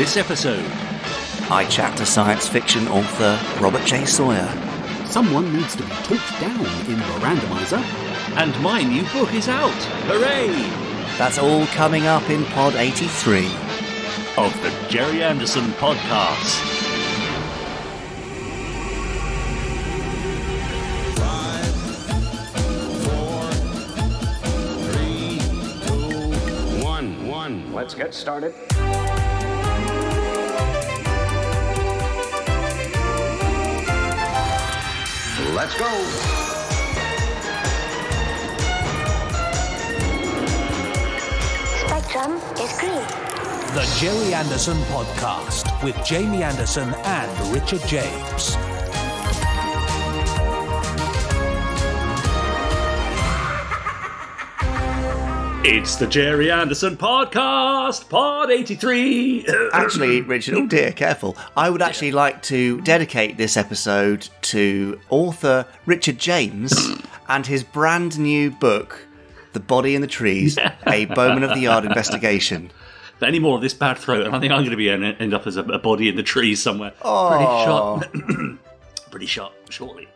this episode. I chat to science fiction author Robert J Sawyer. Someone needs to be talked down in the Randomiser. And my new book is out. Hooray! That's all coming up in Pod 83 of the Gerry Anderson podcast. 5, 4, 3, 2, 1. Let's get started. Let's go. Spectrum is green. The Gerry Anderson podcast with Jamie Anderson and Richard James. It's the Gerry Anderson podcast, Pod 83. Actually, Richard, oh dear, careful. I would actually like to dedicate this episode to author Richard James and his brand new book, The Body in the Trees, a Bowman of the Yard investigation. Any more of this bad throat, and I think I'm going to be end up as a body in the trees somewhere. Oh. Pretty shot shortly.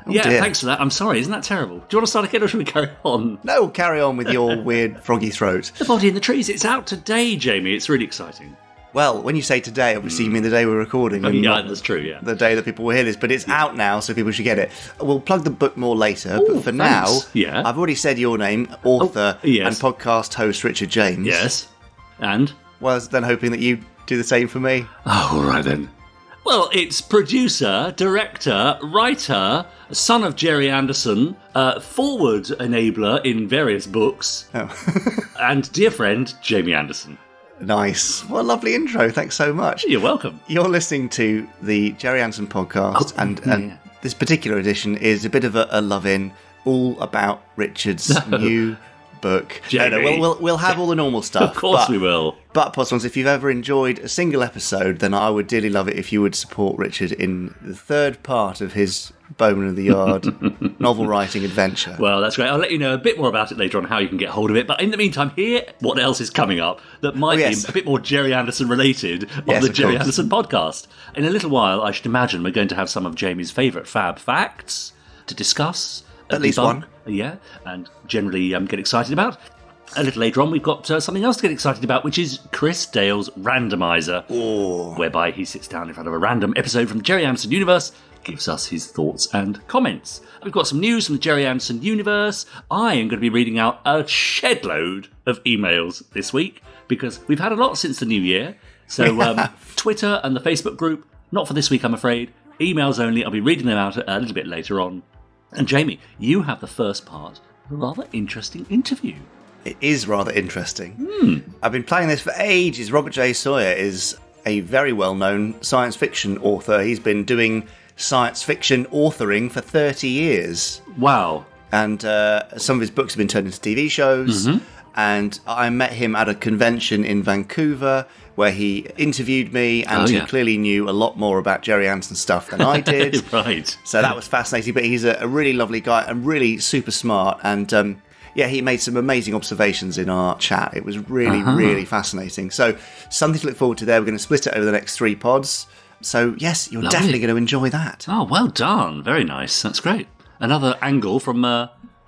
Dear. Thanks for that. I'm sorry, isn't that terrible? Do you want to start again or should we carry on? No, carry on with your weird froggy throat. The Body in the Trees, it's out today, Jamie. It's really exciting. Well, when you say today, obviously you mean the day we're recording. And yeah, that's true, yeah. The day that people will hear this, but it's out now, so people should get it. We'll plug the book more later, but for thanks. now, I've already said your name, author yes. and podcast host Richard James. Yes. And? Well, I was then hoping that you'd do the same for me. Oh, all right then. Well, it's producer, director, writer, son of Gerry Anderson, forward enabler in various books, and dear friend, Jamie Anderson. Nice. What a lovely intro. Thanks so much. You're welcome. You're listening to the Gerry Anderson podcast, and this particular edition is a bit of a love-in, all about Richard's new book. We'll have all the normal stuff. Of course we will. But, Podsterons, if you've ever enjoyed a single episode, then I would dearly love it if you would support Richard in the third part of his Bowman of the Yard novel writing adventure. Well, that's great. I'll let you know a bit more about it later on, how you can get hold of it. But in the meantime, hear what else is coming up that might be a bit more Gerry Anderson related on the Gerry Anderson podcast. In a little while, I should imagine we're going to have some of Jamie's favourite Fab Facts to discuss. At least one. Yeah, and generally get excited about. A little later on, we've got something else to get excited about, which is Chris Dale's Randomiser, whereby he sits down in front of a random episode from the Gerry Anderson universe, gives us his thoughts and comments. We've got some news from the Gerry Anderson universe. I am going to be reading out a shed load of emails this week, because we've had a lot since the new year. So Twitter and the Facebook group, not for this week, I'm afraid. Emails only. I'll be reading them out a little bit later on. And Jamie, you have the first part of a rather interesting interview. It is rather interesting. I've been planning this for ages. Robert J Sawyer is a very well-known science fiction author. He's been doing science fiction authoring for 30 years. Wow. And some of his books have been turned into TV shows. Mm-hmm. And I met him at a convention in Vancouver where he interviewed me, and he clearly knew a lot more about Gerry Anderson stuff than I did. Right. So that was fascinating. But he's a really lovely guy and really super smart. And he made some amazing observations in our chat. It was really, really fascinating. So something to look forward to there. We're going to split it over the next 3 pods. So yes, you're definitely going to enjoy that. Oh, well done. Very nice. That's great. Another angle from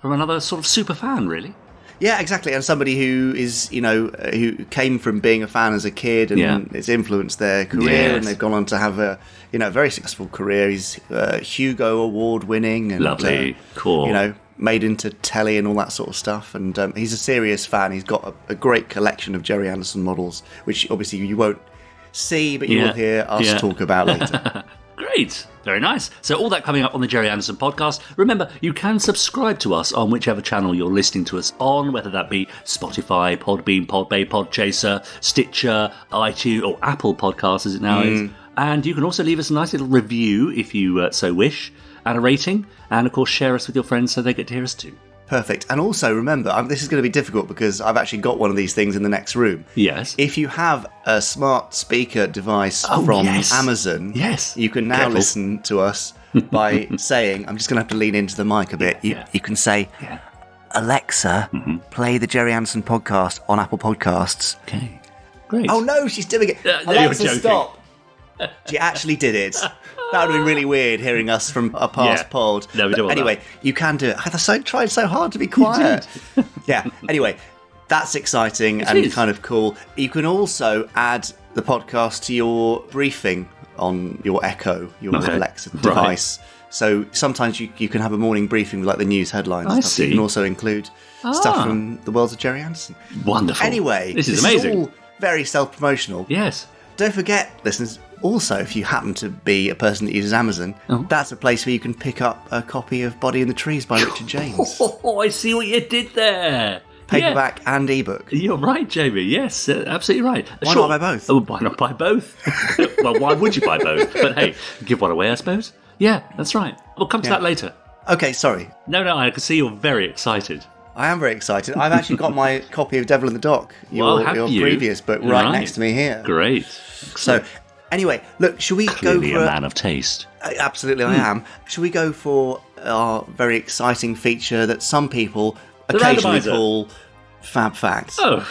another sort of super fan, really. Yeah, exactly. And somebody who is, who came from being a fan as a kid and it's influenced their career, and they've gone on to have a very successful career. He's Hugo Award winning and lovely, cool. Made into telly and all that sort of stuff. And he's a serious fan. He's got a great collection of Gerry Anderson models, which obviously you won't see, but you will hear us talk about later. Great. Very nice. So all that coming up on the Gerry Anderson podcast. Remember, you can subscribe to us on whichever channel you're listening to us on, whether that be Spotify, Podbean, Podbay, Podchaser, Stitcher, iTunes, or Apple Podcasts as it now is. And you can also leave us a nice little review if you so wish, and a rating, and of course share us with your friends so they get to hear us too. Perfect. And also remember, this is going to be difficult because I've actually got one of these things in the next room. Yes. If you have a smart speaker device from Amazon, you can now listen to us by saying, I'm just going to have to lean into the mic a bit. You can say, Alexa, play the Gerry Anderson podcast on Apple Podcasts. Okay. Great. Oh no, she's doing it. No, you're Alexa, joking. stop. She actually did it. That would have been really weird hearing us from a past pod. No, we don't want anyway, you can do it. I tried so hard to be quiet. Yeah, anyway, that's exciting and is. kind of cool. You can also add the podcast to your briefing on your Echo, your Alexa device. Right. So sometimes you can have a morning briefing with like the news headlines. I and stuff. see. You can also include stuff from the worlds of Gerry Anderson. Wonderful. Anyway, this is amazing. all very self-promotional. Yes. Don't forget, listeners, also, if you happen to be a person that uses Amazon, that's a place where you can pick up a copy of Body in the Trees by Richard James. Oh, I see what you did there. Paperback and ebook. You're right, Jamie. Yes, absolutely right. Why not buy both? Oh, why not buy both? Well, why would you buy both? But hey, give one away, I suppose. Yeah, that's right. We'll come to that later. Okay, sorry. No, I can see you're very excited. I am very excited. I've actually got my copy of Devil in the Dock, your previous book, right next to me here. Great. So, anyway, look, should we Clearly go for a man of taste. Absolutely, I am. Should we go for our very exciting feature that some people occasionally Randomiser. call Fab Facts? Oh,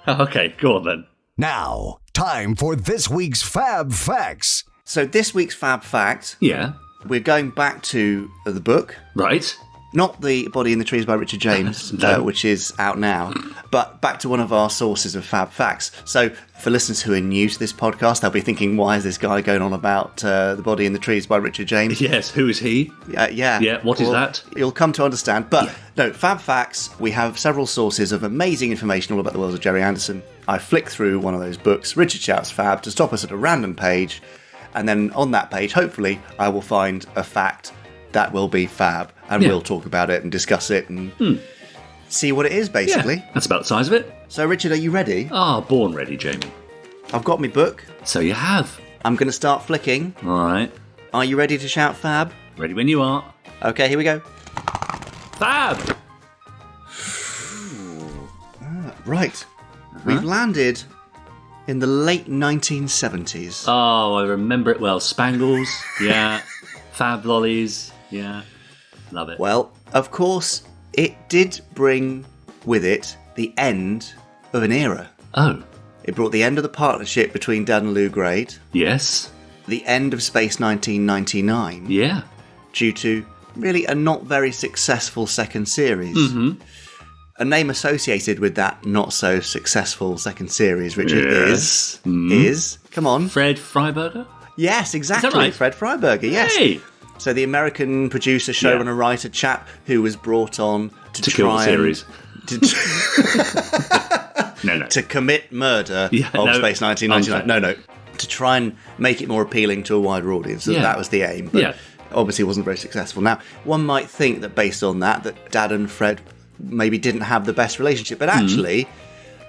okay, go on then. Now, time for this week's Fab Facts. So this week's Fab Fact, Yeah, we're going back to the book, right. not the Body in the Trees by Richard James, No. which is out now, but back to one of our sources of Fab Facts. So for listeners who are new to this podcast, they'll be thinking, why is this guy going on about the Body in the Trees by Richard James? Yes, who is he? Yeah. Yeah, what is that? You'll come to understand. But no, Fab Facts, we have several sources of amazing information all about the world of Gerry Anderson. I flick through one of those books, Richard shouts Fab, to stop us at a random page. And then on that page, hopefully, I will find a fact that will be fab. And we'll talk about it and discuss it and see what it is, basically. Yeah, that's about the size of it. So, Richard, are you ready? Ah, born ready, Jamie. I've got my book. So you have. I'm going to start flicking. All right. Are you ready to shout fab? Ready when you are. Okay, here we go. Fab! Right. We've landed in the late 1970s. Oh, I remember it well. Spangles, yeah. Fab lollies, yeah. Love it. Well, of course, it did bring with it the end of an era. Oh, It brought the end of the partnership between Dad and Lou Grade, yes. the end of Space 1999, Yeah. due to really a not very successful second series. Mm-hmm. A name associated with that not so successful second series, Richard, Yes. is, come on. Fred Freiberger? Yes, exactly. right? Fred Freiberger, yes. Hey! So the American producer, showrunner, writer chap who was brought on to To kill the try series. and No. to commit murder Yeah, of no, Space 1999. unfair. No. To try and make it more appealing to a wider audience. So Yeah. that was the aim. But Yeah. obviously it wasn't very successful. Now, one might think that based on that Dad and Fred maybe didn't have the best relationship, but actually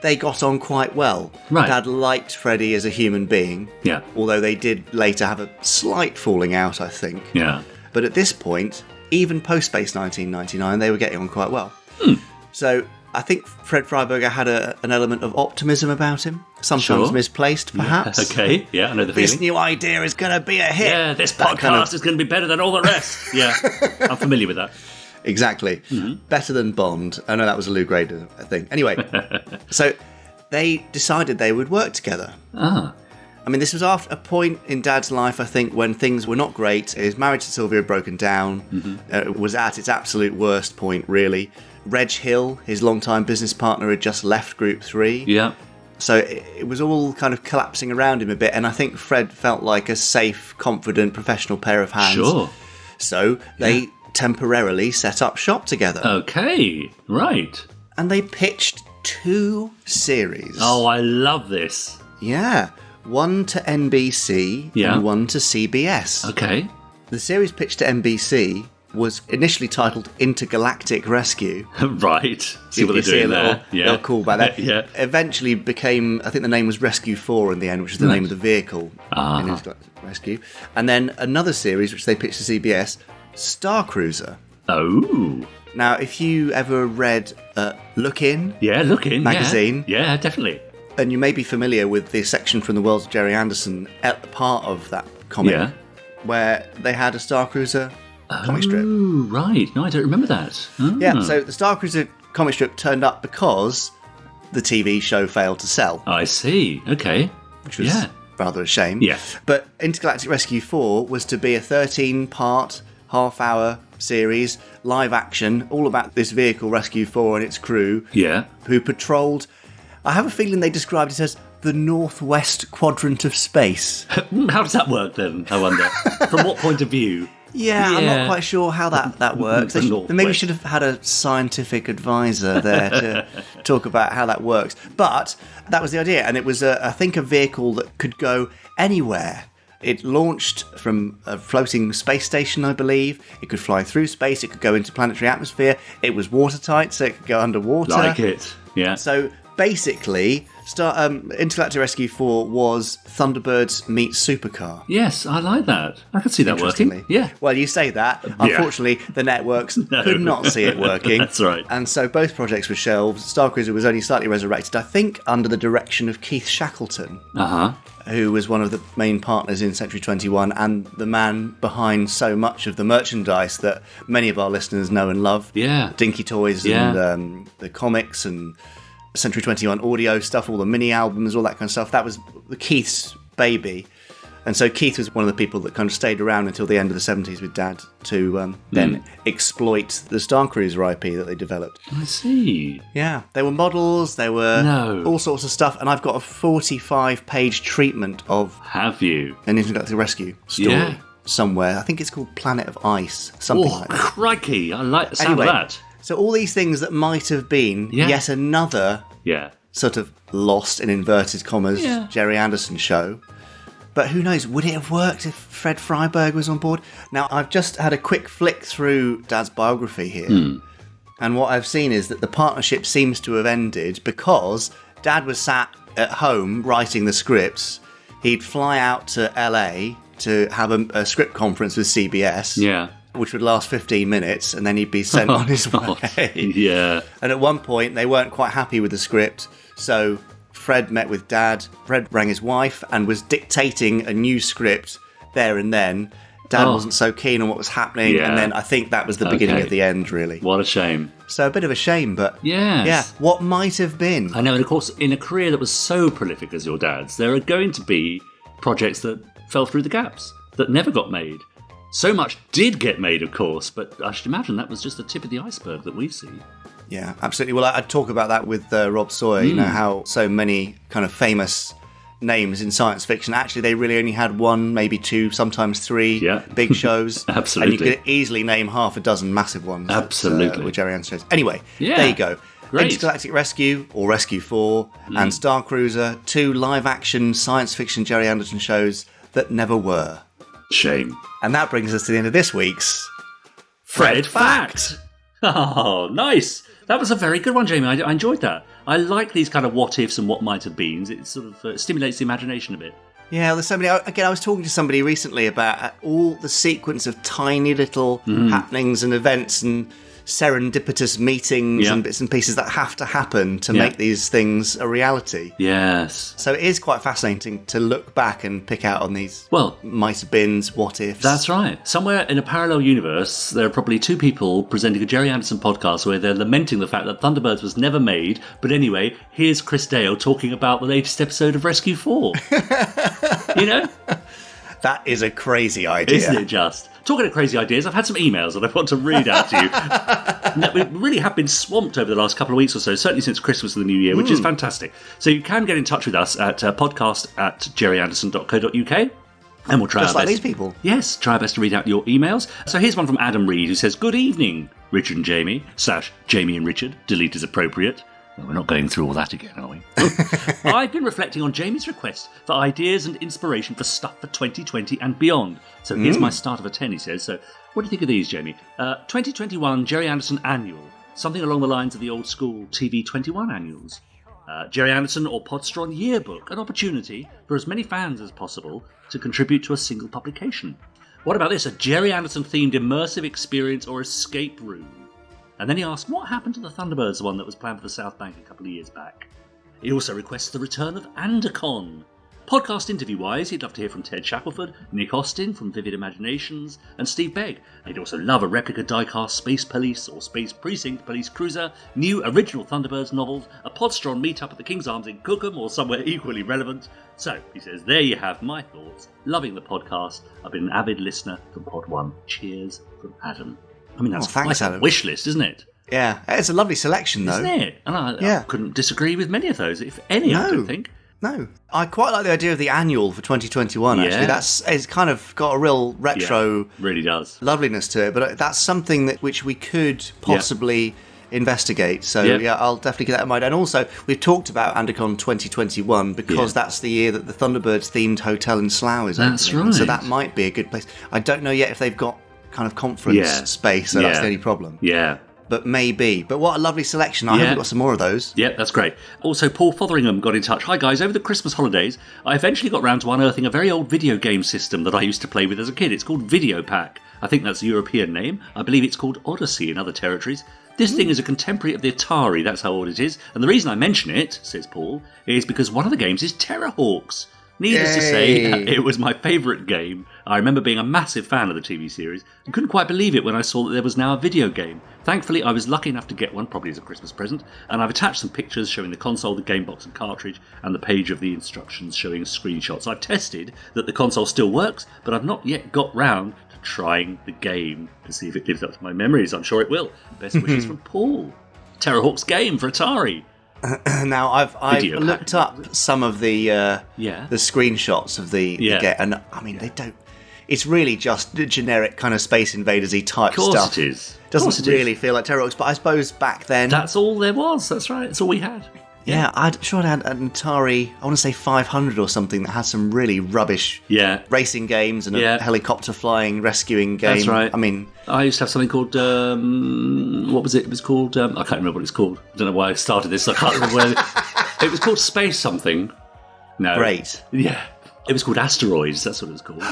they got on quite well. Right. Dad liked Freddie as a human being. Yeah. Although they did later have a slight falling out, I think. Yeah. But at this point, even post-Space 1999, they were getting on quite well. So I think Fred Freiberger had an element of optimism about him, sometimes Sure. misplaced, perhaps. Okay, yeah, I know the This feeling. new idea is going to be a hit. Yeah, this That podcast kind of- is going to be better than all the rest. Yeah, I'm familiar with that. Exactly. Better than Bond. I know that was a Lou Grade thing. Anyway, so they decided they would work together. Ah, I mean, this was after a point in Dad's life, I think, when things were not great. His marriage to Sylvia had broken down. It was at its absolute worst point, really. Reg Hill, his longtime business partner, had just left Group 3. yeah. So it was all kind of collapsing around him a bit. And I think Fred felt like a safe, confident, professional pair of hands. Sure. So they temporarily set up shop together. Okay, right. And they pitched 2 series. Oh, I love this. Yeah. One to NBC Yeah. and one to CBS. Okay. The series pitched to NBC was initially titled Intergalactic Rescue. Right. See what You they're see a doing little, there. Yeah. little call by that. Yeah. Eventually became, I think the name was Rescue 4 in the end, which is the name of the vehicle Ah. in Intergalactic Rescue. And then another series, which they pitched to CBS, Star Cruiser. Oh. Now, if you ever read Look In, Yeah, look in. Magazine. Yeah, definitely. then you may be familiar with the section from the Worlds of Gerry Anderson at part of that comic, Yeah. where they had a Star Cruiser comic strip. Oh, right. No, I don't remember that. Oh. Yeah, so the Star Cruiser comic strip turned up because the TV show failed to sell, I see. Okay. which was rather a shame. Yeah. But Intergalactic Rescue 4 was to be a 13-part, half-hour series, live action, all about this vehicle, Rescue 4, and its crew, Yeah. who patrolled, I have a feeling they described it as the northwest quadrant of space. How does that work then, I wonder? From what point of view? Yeah, I'm not quite sure how that works. They maybe Northwest. should have had a scientific advisor there to talk about how that works. But that was the idea, and it was, I think, a vehicle that could go anywhere. It launched from a floating space station, I believe. It could fly through space. It could go into planetary atmosphere. It was watertight, so it could go underwater. Like it. Yeah. So basically, Intergalactic Rescue 4 was Thunderbirds meets Supercar. Yes, I like that. I could see that working. Interestingly. Yeah. Well, you say that. Unfortunately, the networks could not see it working. That's right. And so both projects were shelved. Star Cruiser was only slightly resurrected, I think, under the direction of Keith Shackleton, who was one of the main partners in Century 21 and the man behind so much of the merchandise that many of our listeners know and love. Yeah. Dinky Toys and the comics and Century 21 audio stuff, all the mini albums, all that kind of stuff. That was Keith's baby. And so Keith was one of the people that kind of stayed around until the end of the 70s with Dad to then exploit the Star Cruiser IP that they developed. I see. Yeah, there were models, there were all sorts of stuff, and I've got a 45-page treatment of Have you? an Intergalactic Rescue story somewhere. I think it's called Planet of Ice, something like that. Crikey. I like the sound of that. So all these things that might have been yet another sort of lost, in inverted commas, Gerry Anderson show. But who knows, would it have worked if Fred Freiberg was on board? Now, I've just had a quick flick through Dad's biography here. And what I've seen is that the partnership seems to have ended because Dad was sat at home writing the scripts. He'd fly out to LA to have a script conference with CBS. Yeah. Which would last 15 minutes, and then he'd be sent on his way. Yeah. And at one point, they weren't quite happy with the script, so Fred met with Dad. Fred rang his wife and was dictating a new script there and then. Dad wasn't so keen on what was happening, and then I think that was the beginning of the end, really. What a shame. So a bit of a shame, but yes. what might have been. I know, and of course, in a career that was so prolific as your dad's, there are going to be projects that fell through the gaps, that never got made. So much did get made, of course, but I should imagine that was just the tip of the iceberg that we see. Yeah, absolutely. Well, I'd talk about that with Rob Sawyer, you know, how so many kind of famous names in science fiction, actually they really only had one, maybe two, sometimes three big shows. Absolutely. And you could easily name half a dozen massive ones. Absolutely. With Gerry Anderson shows. Anyway, there you go. Great. Intergalactic Rescue, or Rescue 4, and Star Cruiser, two live-action science fiction Gerry Anderson shows that never were. Shame. And that brings us to the end of this week's Fred Fact. Oh, nice. That was a very good one, Jamie. I enjoyed that. I like these kind of what-ifs and what might have beens. It sort of stimulates the imagination a bit. Yeah, well, there's so many. Again, I was talking to somebody recently about all the sequence of tiny little happenings and events and serendipitous meetings and bits and pieces that have to happen to make these things a reality. Yes. So it is quite fascinating to look back and pick out on these might have beens, what ifs. That's right. Somewhere in a parallel universe, there are probably two people presenting a Gerry Anderson podcast where they're lamenting the fact that Thunderbirds was never made. But anyway, here's Chris Dale talking about the latest episode of Rescue 4. You know? That is a crazy idea. Isn't it just? Talking of crazy ideas, I've had some emails that I want to read out to you. We really have been swamped over the last couple of weeks or so, certainly since Christmas and the New Year, which is fantastic. So you can get in touch with us at podcast@gerryanderson.co.uk. And we'll try just our like best. these people. Yes, try our best to read out your emails. So here's one from Adam Reed who says, "Good evening, Richard and Jamie, / Jamie and Richard, delete as appropriate." Well, we're not going through all that again, are we? I've been reflecting on Jamie's request for ideas and inspiration for stuff for 2020 and beyond. So here's my start of a 10, he says. So what do you think of these, Jamie? 2021 Gerry Anderson Annual. Something along the lines of the old school TV 21 annuals. Gerry Anderson or Podsteron Yearbook. An opportunity for as many fans as possible to contribute to a single publication. What about this? A Gerry Anderson themed immersive experience or escape room. And then he asked, what happened to the Thunderbirds one that was planned for the South Bank a couple of years back? He also requests the return of Andercon, Podcast interview-wise, he'd love to hear from Ted Shackelford, Nick Austin from Vivid Imaginations, and Steve Begg. He'd also love a replica diecast Space Police or Space Precinct Police Cruiser, new original Thunderbirds novels, a Podsteron meet-up at the King's Arms in Cookham or somewhere equally relevant. So, he says, there you have my thoughts. Loving the podcast. I've been an avid listener from Pod 1. Cheers from Adam. I mean, that's thanks, quite a Adam. wish list, isn't it? Yeah, it's a lovely selection, though. Isn't it? And I couldn't disagree with many of those, if any, I don't think. No. I quite like the idea of the annual for 2021, actually. It's kind of got a real retro really does. loveliness to it, but that's something which we could possibly investigate. So, I'll definitely get that in mind. And also, we've talked about Andicon 2021 because that's the year that the Thunderbirds-themed hotel in Slough is opening. That's right. So that might be a good place. I don't know yet if they've got kind of conference space, so that's the only problem. Yeah. But maybe. But what a lovely selection. I hope we've got some more of those. Yeah, that's great. Also, Paul Fotheringham got in touch. Hi, guys. Over the Christmas holidays, I eventually got round to unearthing a very old video game system that I used to play with as a kid. It's called Video Pack. I think that's a European name. I believe it's called Odyssey in other territories. This thing is a contemporary of the Atari. That's how old it is. And the reason I mention it, says Paul, is because one of the games is Terrorhawks. Needless to say, it was my favourite game. I remember being a massive fan of the TV series and couldn't quite believe it when I saw that there was now a video game. Thankfully, I was lucky enough to get one, probably as a Christmas present, and I've attached some pictures showing the console, the game box and cartridge, and the page of the instructions showing screenshots. I've tested that the console still works, but I've not yet got round to trying the game to see if it lives up to my memories. I'm sure it will. Best wishes from Paul. Terrorhawks game for Atari. Now I've looked up some of the screenshots of the game, and I mean they don't. It's really just generic kind of Space Invaders-y type stuff. Of course it is. Doesn't really feel like Terrorhawks, but I suppose back then that's all there was. That's right. That's all we had. Yeah, I'd had an Atari, I want to say 500 or something, that had some really rubbish racing games and a helicopter flying, rescuing game. That's right. I mean, I used to have something called, what was it? It was called, I can't remember what it's called. I don't know why I started this. I can't remember where. It was called Space something. No. Great. Yeah. It was called Asteroids. That's what it was called.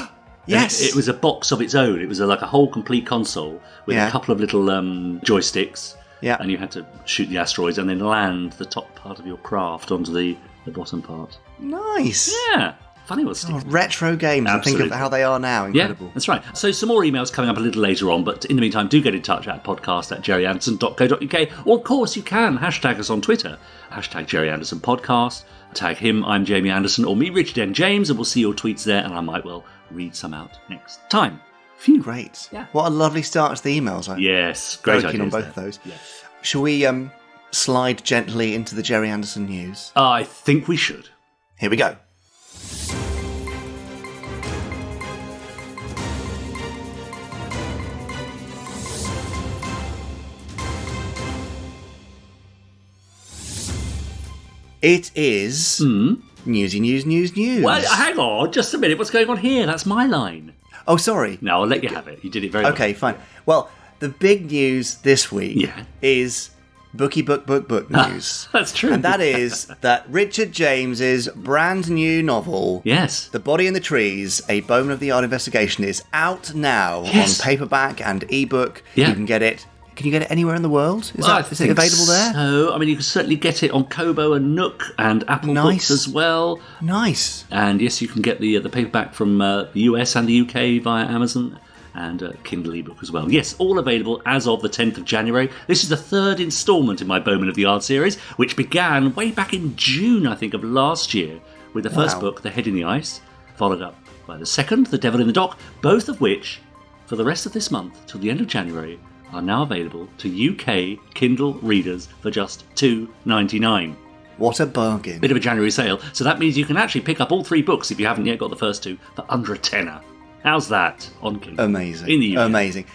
Yes. It was a box of its own. It was like a whole complete console with a couple of little joysticks. Yeah. And you had to shoot the asteroids and then land the top part of your craft onto the bottom part. Nice. Yeah. Funny what Steve. Retro games. Absolutely. And think of how they are now. Incredible. Yeah, that's right. So some more emails coming up a little later on, but in the meantime, do get in touch at podcast@gerryanderson.co.uk. Or, of course, you can hashtag us on Twitter. Hashtag Gerry Anderson Podcast. Tag him, I'm Jamie Anderson, or me, Richard N. James, and we'll see your tweets there, and I might well read some out next time. Phew. Great. Yeah. What a lovely start to the emails. Yes, great ideas on both of those. Yes. Shall we slide gently into the Gerry Anderson news? I think we should. Here we go. It is newsy news. Well, hang on, just a minute. What's going on here? That's my line. Oh, sorry. No, I'll let you have it. You did it very well. Okay, fine. Well, the big news this week is bookie book news. That's true. And that is that Richard James's brand new novel, The Body in the Trees, A Bowman of the Yard Investigation, is out now on paperback and ebook. Yeah. You can get it. Can you get it anywhere in the world? Is it available there? So, I mean, you can certainly get it on Kobo and Nook and Apple Books as well. Nice. And yes, you can get the paperback from the US and the UK via Amazon and Kindle ebook as well. Yes, all available as of the 10th of January. This is the third instalment in my Bowman of the Yard series, which began way back in June, I think, of last year, with the first book, The Head in the Ice, followed up by the second, The Devil in the Dock, both of which, for the rest of this month, till the end of January, are now available to UK Kindle readers for just $2.99. What a bargain. Bit of a January sale. So that means you can actually pick up all three books if you haven't yet got the first two for under a tenner. How's that on Kindle? Amazing. In the UK. Amazing.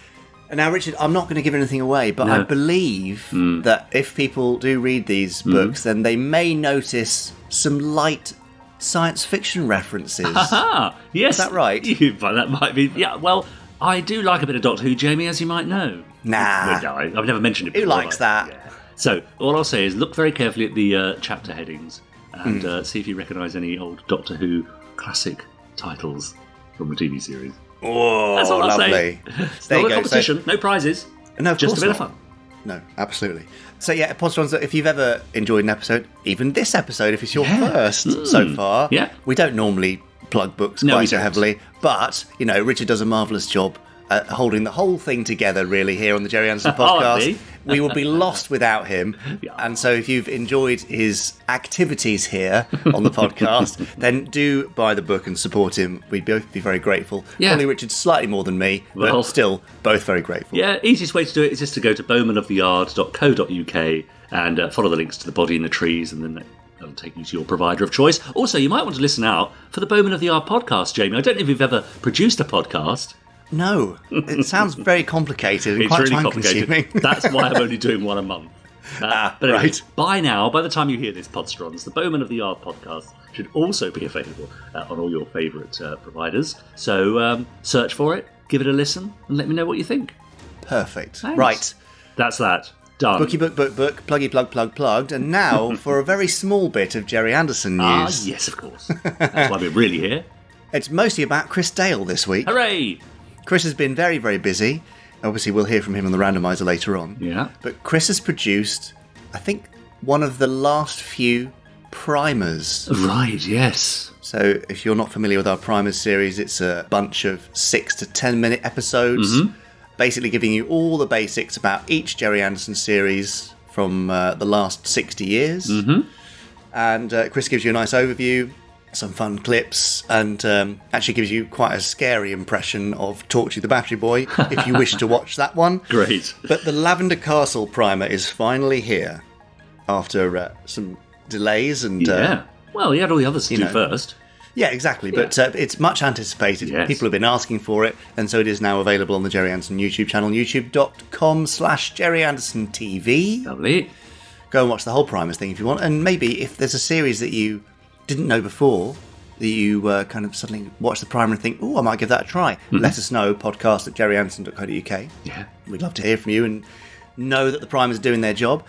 And now, Richard, I'm not going to give anything away, but I believe that if people do read these books, then they may notice some light science fiction references. Yes. Is that right? That might be. Yeah, well, I do like a bit of Doctor Who, Jamie, as you might know. Nah. No, I've never mentioned it before. Who likes that? Yeah. So, all I'll say is look very carefully at the chapter headings and see if you recognise any old Doctor Who classic titles from the TV series. Oh, that's all I'll lovely. say. It's not a competition, no prizes. No, of just a course bit not. of fun. No, absolutely. So yeah, Podsterons, if you've ever enjoyed an episode, even this episode, if it's your first so far, we don't normally plug books quite so heavily, but, you know, Richard does a marvellous job at holding the whole thing together, really, here on the Gerry Anderson podcast. We would be lost without him. And so if you've enjoyed his activities here on the podcast, then do buy the book and support him. We'd both be very grateful. Probably Richard slightly more than me, but still both very grateful. Yeah, easiest way to do it is just to go to bowmanoftheyard.co.uk and follow the links to the body and the trees, and then that'll take you to your provider of choice. Also, you might want to listen out for the Bowman of the Yard podcast, Jamie. I don't know if you've ever produced a podcast. No, it sounds very complicated and it's quite really time-consuming. complicated. That's why I'm only doing one a month. But anyway, by the time you hear this, Podsterons, the Bowman of the Yard podcast should also be available on all your favourite providers. So search for it, give it a listen, and let me know what you think. Perfect. Thanks. Right. That's that. Done. Bookie, book, pluggy, plugged. And now for a very small bit of Gerry Anderson news. Yes, of course. That's why we're really here. It's mostly about Chris Dale this week. Hooray! Chris has been very, very busy. Obviously, we'll hear from him on the Randomiser later on. Yeah. But Chris has produced, I think, one of the last few primers. Right, yes. So if you're not familiar with our primers series, it's a bunch of 6 to 10 minute episodes, basically giving you all the basics about each Gerry Anderson series from the last 60 years. And Chris gives you a nice overview, some fun clips, and actually gives you quite a scary impression of Torchy the Battery Boy, if you wish to watch that one. Great. But the Lavender Castle primer is finally here, after some delays and... well, he had all the others to do first. Yeah, exactly, but it's much anticipated. Yes. People have been asking for it, and so it is now available on the Gerry Anderson YouTube channel, youtube.com/Gerry Anderson TV. Lovely. Go and watch the whole primers thing if you want, and maybe if there's a series that you didn't know before, that you kind of suddenly watch the primer and think, oh, I might give that a try, let us know, podcast@gerryanderson.co.uk. Yeah. We'd love to hear from you and know that the primers are doing their job.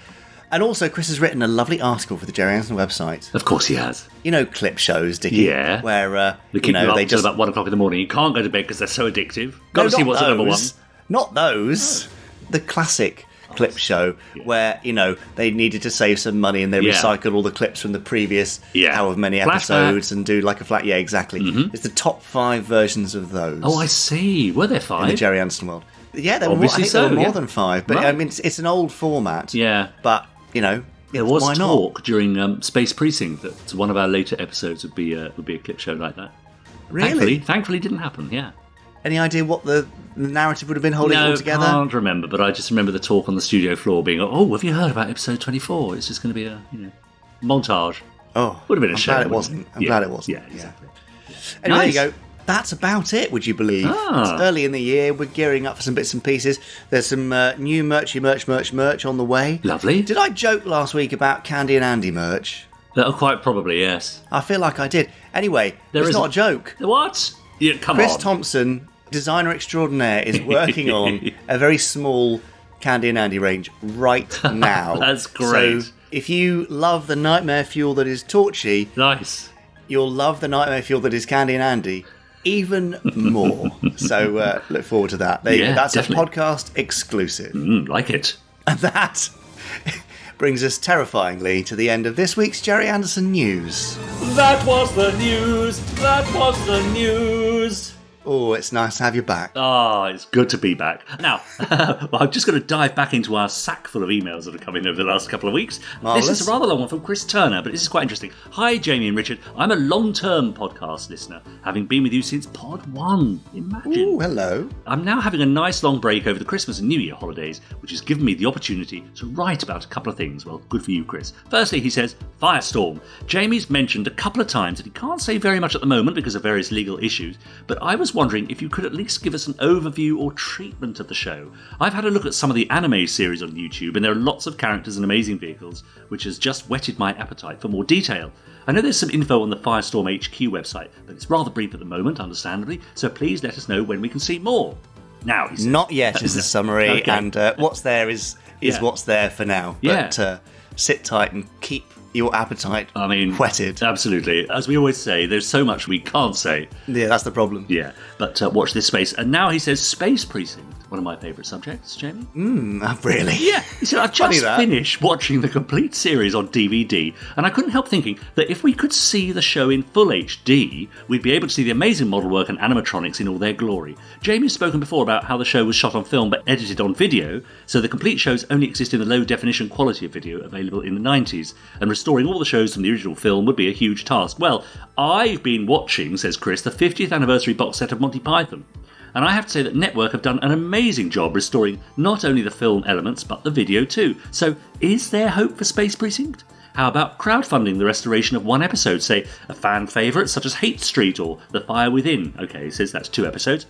And also, Chris has written a lovely article for the Gerry Anderson website. Of course he has. You know, clip shows, Dickie? Yeah. Where, They keep you up till about 1 o'clock in the morning. You can't go to bed because they're so addictive. Got to see what's at number one. Not those. The classic clip show where, you know, they needed to save some money and they recycled all the clips from the previous however many episodes and do like a flat... Yeah, exactly. It's the top 5 versions of those. Oh, I see. Were there 5? In the Gerry Anderson world. Yeah, there Obviously were more than 5. But, I mean, it's an old format. Yeah. But, you know, there was why talk not? during Space Precinct that one of our later episodes would be a clip show like that. Really? Thankfully didn't happen, yeah. Any idea what the narrative would have been holding it all together? I can't remember, but I just remember the talk on the studio floor being, oh, have you heard about episode 24? It's just going to be a montage. Oh, would have been a shame. I'm glad it wasn't. I'm glad it wasn't. Yeah, exactly. Anyway, Nice. there you go. That's about it, would you believe? It's early in the year. We're gearing up for some bits and pieces. There's some new merch on the way. Lovely. Did I joke last week about Candy and Andy merch? Quite probably, yes. I feel like I did. Anyway, it's not a joke. What? Yeah, come Chris on. Thompson, designer extraordinaire, is working on a very small Candy and Andy range right now. That's great. So if you love the nightmare fuel that is Torchy, Nice. you'll love the nightmare fuel that is Candy and Andy even more. So look forward to that. There you go. That's definitely. a podcast exclusive. Like it. And that brings us terrifyingly to the end of this week's Gerry Anderson news. That was the news. That was the news. Oh, it's nice to have you back. Ah, it's good to be back. Now, well, I'm just going to dive back into our sack full of emails that have come in over the last couple of weeks. Marvellous. This is a rather long one from Chris Turner, but this is quite interesting. Hi, Jamie and Richard. I'm a long-term podcast listener, having been with you since Pod 1. Imagine. Ooh, hello. I'm now having a nice long break over the Christmas and New Year holidays, which has given me the opportunity to write about a couple of things. Well, good for you, Chris. Firstly, he says, Firestorm. Jamie's mentioned a couple of times that he can't say very much at the moment because of various legal issues, but I was wondering if you could at least give us an overview or treatment of the show. I've had a look at some of the anime series on YouTube, and there are lots of characters and amazing vehicles, which has just whetted my appetite for more detail. I know there's some info on the Firestorm HQ website, but it's rather brief at the moment, understandably, so please let us know when we can see more. Now, he says, Not yet is the summary, Okay. and what's there is what's there for now. But sit tight and keep your appetite whetted. Absolutely. As we always say, there's so much we can't say. Yeah, that's the problem. Yeah, but watch this space. And now he says Space Precinct, one of my favourite subjects, Jamie. Really? Yeah. He said, I just finished watching the complete series on DVD, and I couldn't help thinking that if we could see the show in full HD, we'd be able to see the amazing model work and animatronics in all their glory. Jamie's spoken before about how the show was shot on film but edited on video, so the complete shows only exist in the low-definition quality of video available in the 90s, and restoring all the shows from the original film would be a huge task. Well, I've been watching, says Chris, the 50th anniversary box set of Monty Python. And I have to say that Network have done an amazing job restoring not only the film elements, but the video too. So, is there hope for Space Precinct? How about crowdfunding the restoration of one episode, say a fan favourite such as Hate Street or The Fire Within? Okay, he says that's 2 episodes.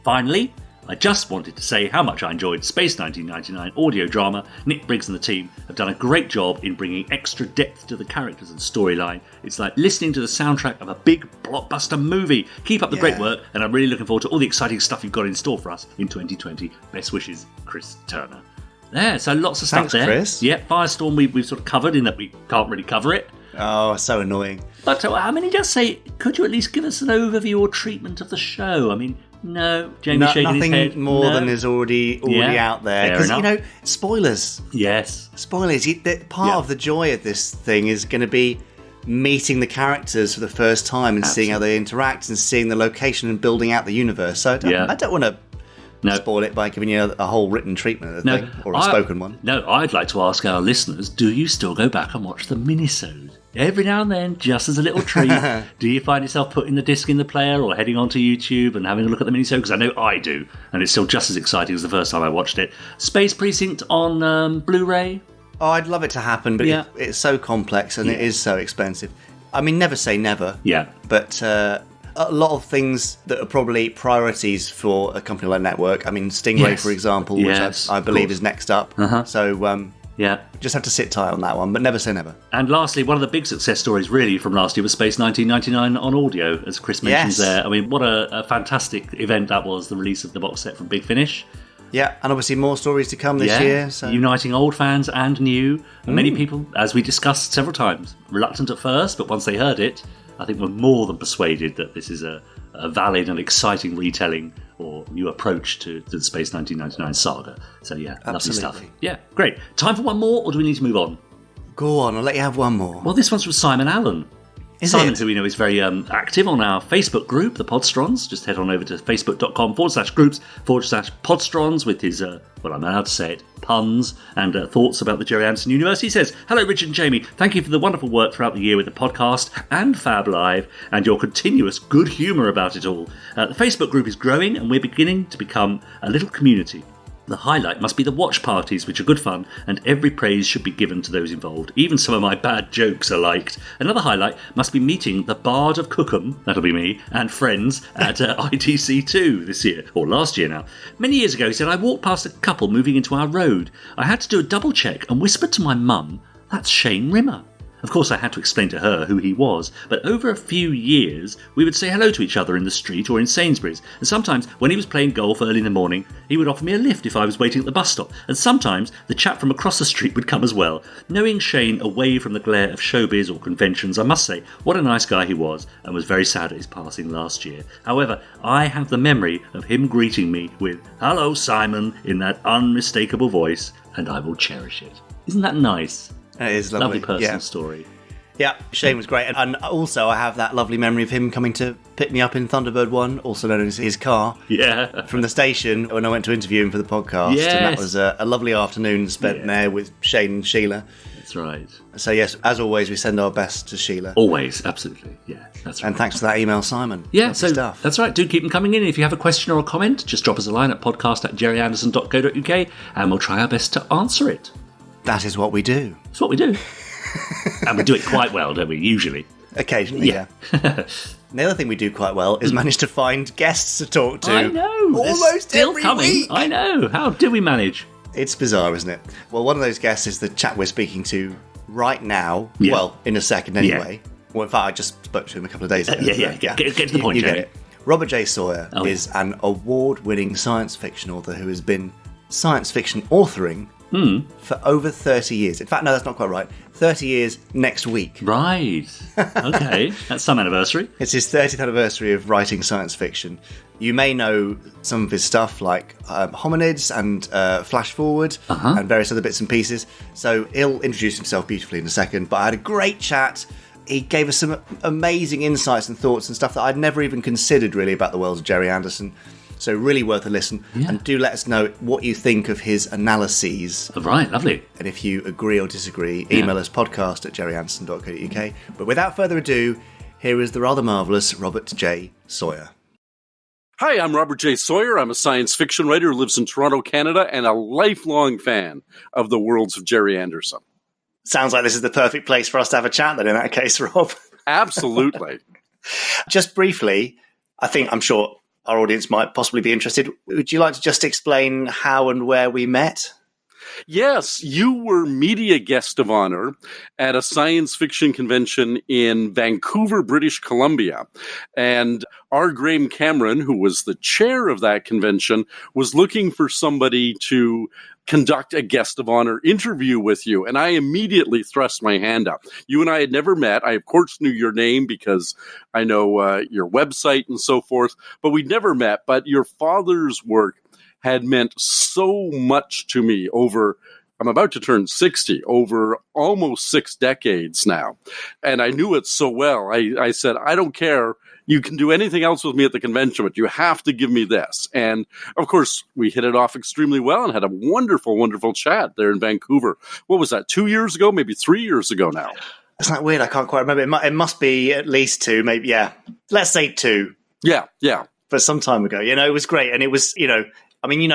Finally, I just wanted to say how much I enjoyed Space 1999 audio drama. Nick Briggs and the team have done a great job in bringing extra depth to the characters and storyline. It's like listening to the soundtrack of a big blockbuster movie. Keep up the great work, and I'm really looking forward to all the exciting stuff you've got in store for us in 2020. Best wishes, Chris Turner. There, so lots of stuff there. Chris. Yeah, Firestorm we've sort of covered in that we can't really cover it. Oh, so annoying. But he does say, could you at least give us an overview or treatment of the show? I mean, no, Jamie shaking his head. Nothing more than is already out there. Because, spoilers. Yes. Spoilers. Part of the joy of this thing is going to be meeting the characters for the first time and seeing how they interact and seeing the location and building out the universe. So I don't want to spoil it by giving you a whole written treatment of the thing, or a spoken one. No, I'd like to ask our listeners, do you still go back and watch the minisode? Every now and then, just as a little treat, do you find yourself putting the disc in the player or heading onto YouTube and having a look at the minisode? Because I know I do, and it's still just as exciting as the first time I watched it. Space Precinct on Blu-ray? Oh, I'd love it to happen, but it's so complex and it is so expensive. I mean, never say never. Yeah. But a lot of things that are probably priorities for a company like Network. I mean, Stingray, for example, which I believe is next up. So, just have to sit tight on that one, but never say never. And lastly, one of the big success stories really from last year was Space 1999 on audio, as Chris mentions there. I mean, what a fantastic event that was, the release of the box set from Big Finish. Yeah, and obviously more stories to come this year. So. Uniting old fans and new. And many people, as we discussed several times, reluctant at first, but once they heard it, I think we're more than persuaded that this is a valid and exciting retelling or new approach to the Space 1999 saga. So lovely stuff. Yeah, great. Time for one more, or do we need to move on? Go on, I'll let you have one more. Well, this one's from Simon Allen. Simon, who we know is very active on our Facebook group, the Podsterons. Just head on over to facebook.com/groups/Podsterons with his, I'm allowed to say it, puns and thoughts about the Gerry Anderson universe. He says, hello, Richard and Jamie. Thank you for the wonderful work throughout the year with the podcast and Fab Live and your continuous good humour about it all. The Facebook group is growing and we're beginning to become a little community. The highlight must be the watch parties, which are good fun, and every praise should be given to those involved. Even some of my bad jokes are liked. Another highlight must be meeting the Bard of Cookham, that'll be me, and friends at ITC2 this year, or last year now. Many years ago, he said, I walked past a couple moving into our road. I had to do a double check and whispered to my mum, that's Shane Rimmer. Of course, I had to explain to her who he was, but over a few years, we would say hello to each other in the street or in Sainsbury's, and sometimes, when he was playing golf early in the morning, he would offer me a lift if I was waiting at the bus stop, and sometimes the chap from across the street would come as well. Knowing Shane away from the glare of showbiz or conventions, I must say, what a nice guy he was, and was very sad at his passing last year. However, I have the memory of him greeting me with, hello, Simon, in that unmistakable voice, and I will cherish it. Isn't that nice? It is lovely. Lovely personal story. Yeah, Shane was great. And also, I have that lovely memory of him coming to pick me up in Thunderbird 1, also known as his car, from the station when I went to interview him for the podcast. Yes. And that was a lovely afternoon spent there with Shane and Sheila. That's right. So, yes, as always, we send our best to Sheila. Always, absolutely. Yeah, that's right. And thanks for that email, Simon. Yeah, lovely so stuff. That's right. Do keep them coming in. If you have a question or a comment, just drop us a line at podcast@gerryanderson.co.uk and we'll try our best to answer it. That is what we do. That's what we do. And we do it quite well, don't we, usually? Occasionally, yeah. The other thing we do quite well is manage to find guests to talk to. I know. Almost still every coming. week. I know. How do we manage? It's bizarre, isn't it? Well, one of those guests is the chap we're speaking to right now. Yeah. Well, in a second anyway. Yeah. Well, in fact, I just spoke to him a couple of days ago. Get to the point, you get Jerry. it. Robert J Sawyer is an award-winning science fiction author who has been science fiction authoring for over 30 years. In fact, no, that's not quite right. 30 years next week. Right. Okay. That's some anniversary. It's his 30th anniversary of writing science fiction. You may know some of his stuff like Hominids and Flash Forward and various other bits and pieces. So he'll introduce himself beautifully in a second. But I had a great chat. He gave us some amazing insights and thoughts and stuff that I'd never even considered really about the world of Gerry Anderson. So really worth a listen. Yeah. And do let us know what you think of his analyses. Right, lovely. And if you agree or disagree, email us podcast@gerryanderson.co.uk. But without further ado, here is the rather marvellous Robert J Sawyer. Hi, I'm Robert J Sawyer. I'm a science fiction writer who lives in Toronto, Canada, and a lifelong fan of the worlds of Gerry Anderson. Sounds like this is the perfect place for us to have a chat then in that case, Rob. Absolutely. Just briefly, I'm sure our audience might possibly be interested. Would you like to just explain how and where we met? Yes, you were media guest of honor at a science fiction convention in Vancouver, British Columbia. And R. Graham Cameron, who was the chair of that convention, was looking for somebody to conduct a guest of honor interview with you. And I immediately thrust my hand up. You and I had never met. I, of course, knew your name because I know your website and so forth, but we'd never met. But your father's work had meant so much to me over, I'm about to turn 60, over almost 6 decades now. And I knew it so well. I said, I don't care. You can do anything else with me at the convention, but you have to give me this. And of course, we hit it off extremely well and had a wonderful, wonderful chat there in Vancouver. What was that, 2 years ago? Maybe 3 years ago now. Isn't that weird? I can't quite remember. It must be at least 2, maybe. Yeah. Let's say 2. Yeah. But some time ago, it was great. And it was, you know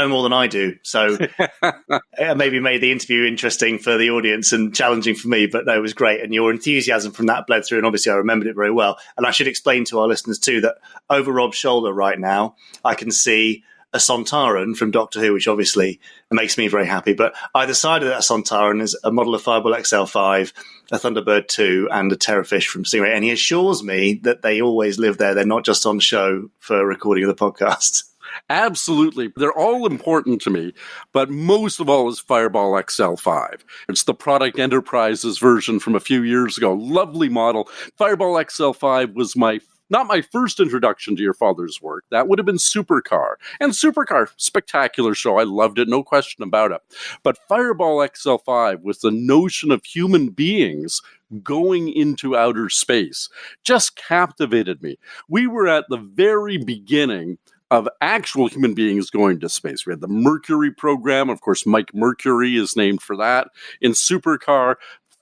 more than I do, so it maybe made the interview interesting for the audience and challenging for me, but no, it was great. And your enthusiasm from that bled through, and obviously I remembered it very well. And I should explain to our listeners too that over Rob's shoulder right now, I can see a Sontaran from Doctor Who, which obviously makes me very happy. But either side of that Sontaran is a model of Fireball XL5, a Thunderbird 2, and a Terrorfish from Stingray. And he assures me that they always live there. They're not just on show for recording of the podcast. Absolutely. They're all important to me, but most of all is Fireball XL5. It's the Product Enterprises version from a few years ago. Lovely model. Fireball XL5 was not my first introduction to your father's work. That would have been Supercar. And Supercar, spectacular show. I loved it, no question about it. But Fireball XL5 with the notion of human beings going into outer space just captivated me. We were at the very beginning of actual human beings going to space. We had the Mercury program. Of course, Mike Mercury is named for that. In Supercar,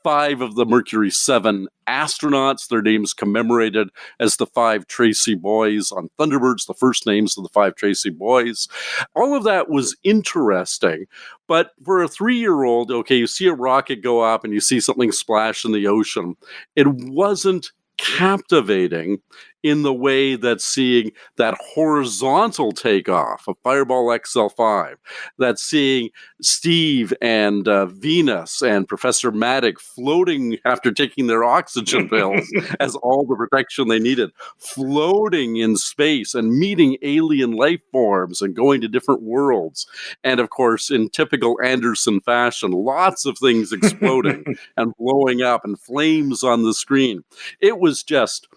5 of the Mercury 7 astronauts, their names commemorated as the 5 Tracy boys. On Thunderbirds, the first names of the 5 Tracy boys. All of that was interesting. But for a 3-year-old, okay, you see a rocket go up and you see something splash in the ocean. It wasn't captivating in the way that seeing that horizontal takeoff of Fireball XL5, that seeing Steve and Venus and Professor Maddox floating after taking their oxygen pills as all the protection they needed, floating in space and meeting alien life forms and going to different worlds. And of course, in typical Anderson fashion, lots of things exploding and blowing up and flames on the screen. It was just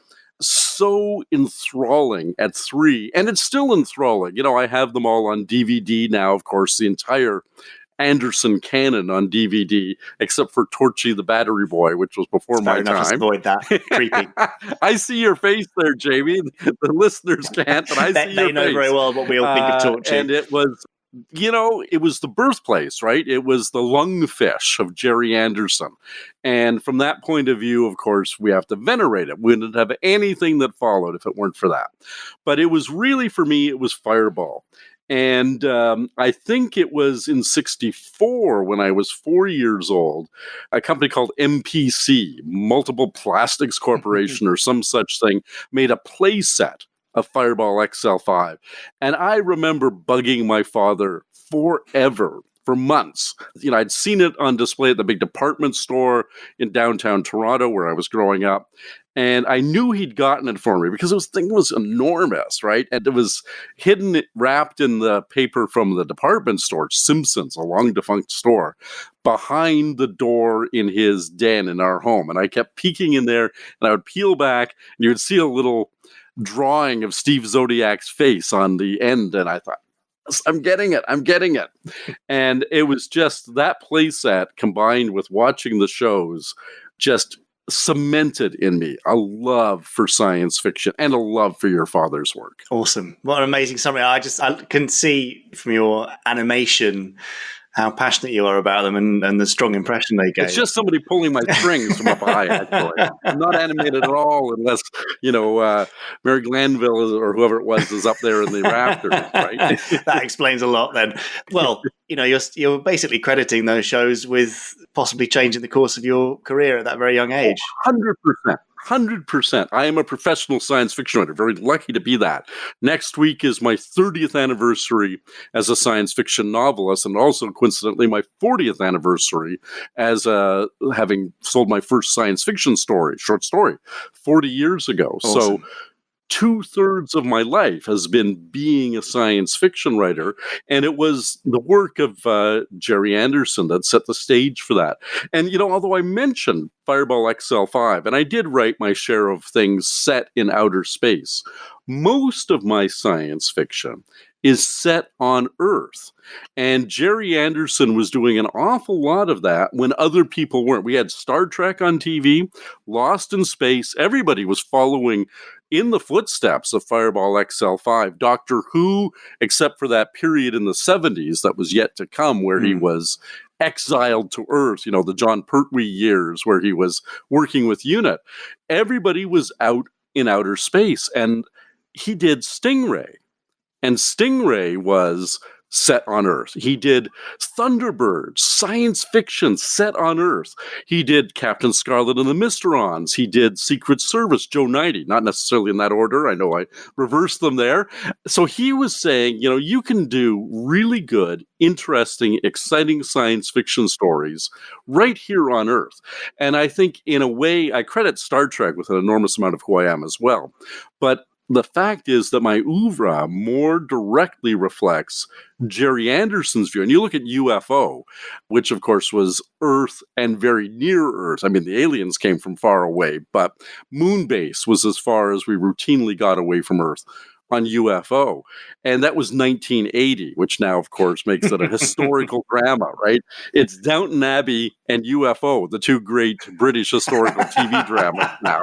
so enthralling at 3, and it's still enthralling. I have them all on DVD now, of course, the entire Anderson canon on DVD, except for Torchy the Battery Boy, which was before my time. Let's avoid that. Creepy. I see your face there, Jamie. The listeners can't, but I see your face. They know very well what we all think of Torchy. And it was... it was the birthplace, right? It was the lungfish of Gerry Anderson. And from that point of view, of course, we have to venerate it. We wouldn't have anything that followed if it weren't for that. But it was really, for me, it was Fireball. And I think it was in 1964 when I was 4 years old, a company called MPC, Multiple Plastics Corporation or some such thing, made a play set of Fireball XL5. And I remember bugging my father forever, for months. I'd seen it on display at the big department store in downtown Toronto where I was growing up. And I knew he'd gotten it for me because this thing was enormous, right? And it was hidden, wrapped in the paper from the department store, Simpson's, a long-defunct store, behind the door in his den in our home. And I kept peeking in there, and I would peel back, and you would see a little drawing of Steve Zodiac's face on the end. And I thought, I'm getting it. And it was just that playset combined with watching the shows just cemented in me a love for science fiction and a love for your father's work. Awesome. What an amazing summary. I can see from your animation how passionate you are about them and the strong impression they gave. It's just somebody pulling my strings from up high, actually. I'm not animated at all unless, Mary Glanville or whoever it was is up there in the rafters, right? That explains a lot then. Well, you're basically crediting those shows with possibly changing the course of your career at that very young age. 100%. 100%. I am a professional science fiction writer. Very lucky to be that. Next week is my 30th anniversary as a science fiction novelist, and also coincidentally my 40th anniversary as having sold my first science fiction short story, 40 years ago. Awesome. So 2/3 of my life has been being a science fiction writer, and it was the work of Gerry Anderson that set the stage for that. And, although I mentioned Fireball XL5, and I did write my share of things set in outer space, most of my science fiction is set on Earth. And Gerry Anderson was doing an awful lot of that when other people weren't. We had Star Trek on TV, Lost in Space. Everybody was following in the footsteps of Fireball XL5. Doctor Who, except for that period in the 70s that was yet to come where he was exiled to Earth, the John Pertwee years where he was working with UNIT. Everybody was out in outer space. And he did Stingray. And Stingray was set on Earth. He did Thunderbirds, science fiction set on Earth. He did Captain Scarlet and the Mysterons. He did Secret Service, Joe 90, not necessarily in that order. I know I reversed them there. So he was saying, you can do really good, interesting, exciting science fiction stories right here on Earth. And I think in a way, I credit Star Trek with an enormous amount of who I am as well. But the fact is that my oeuvre more directly reflects Gerry Anderson's view. And you look at UFO, which of course was Earth and very near Earth. I mean, the aliens came from far away, but Moonbase was as far as we routinely got away from Earth on UFO. And that was 1980, which now, of course, makes it a historical drama, right? It's Downton Abbey and UFO, the two great British historical TV dramas now.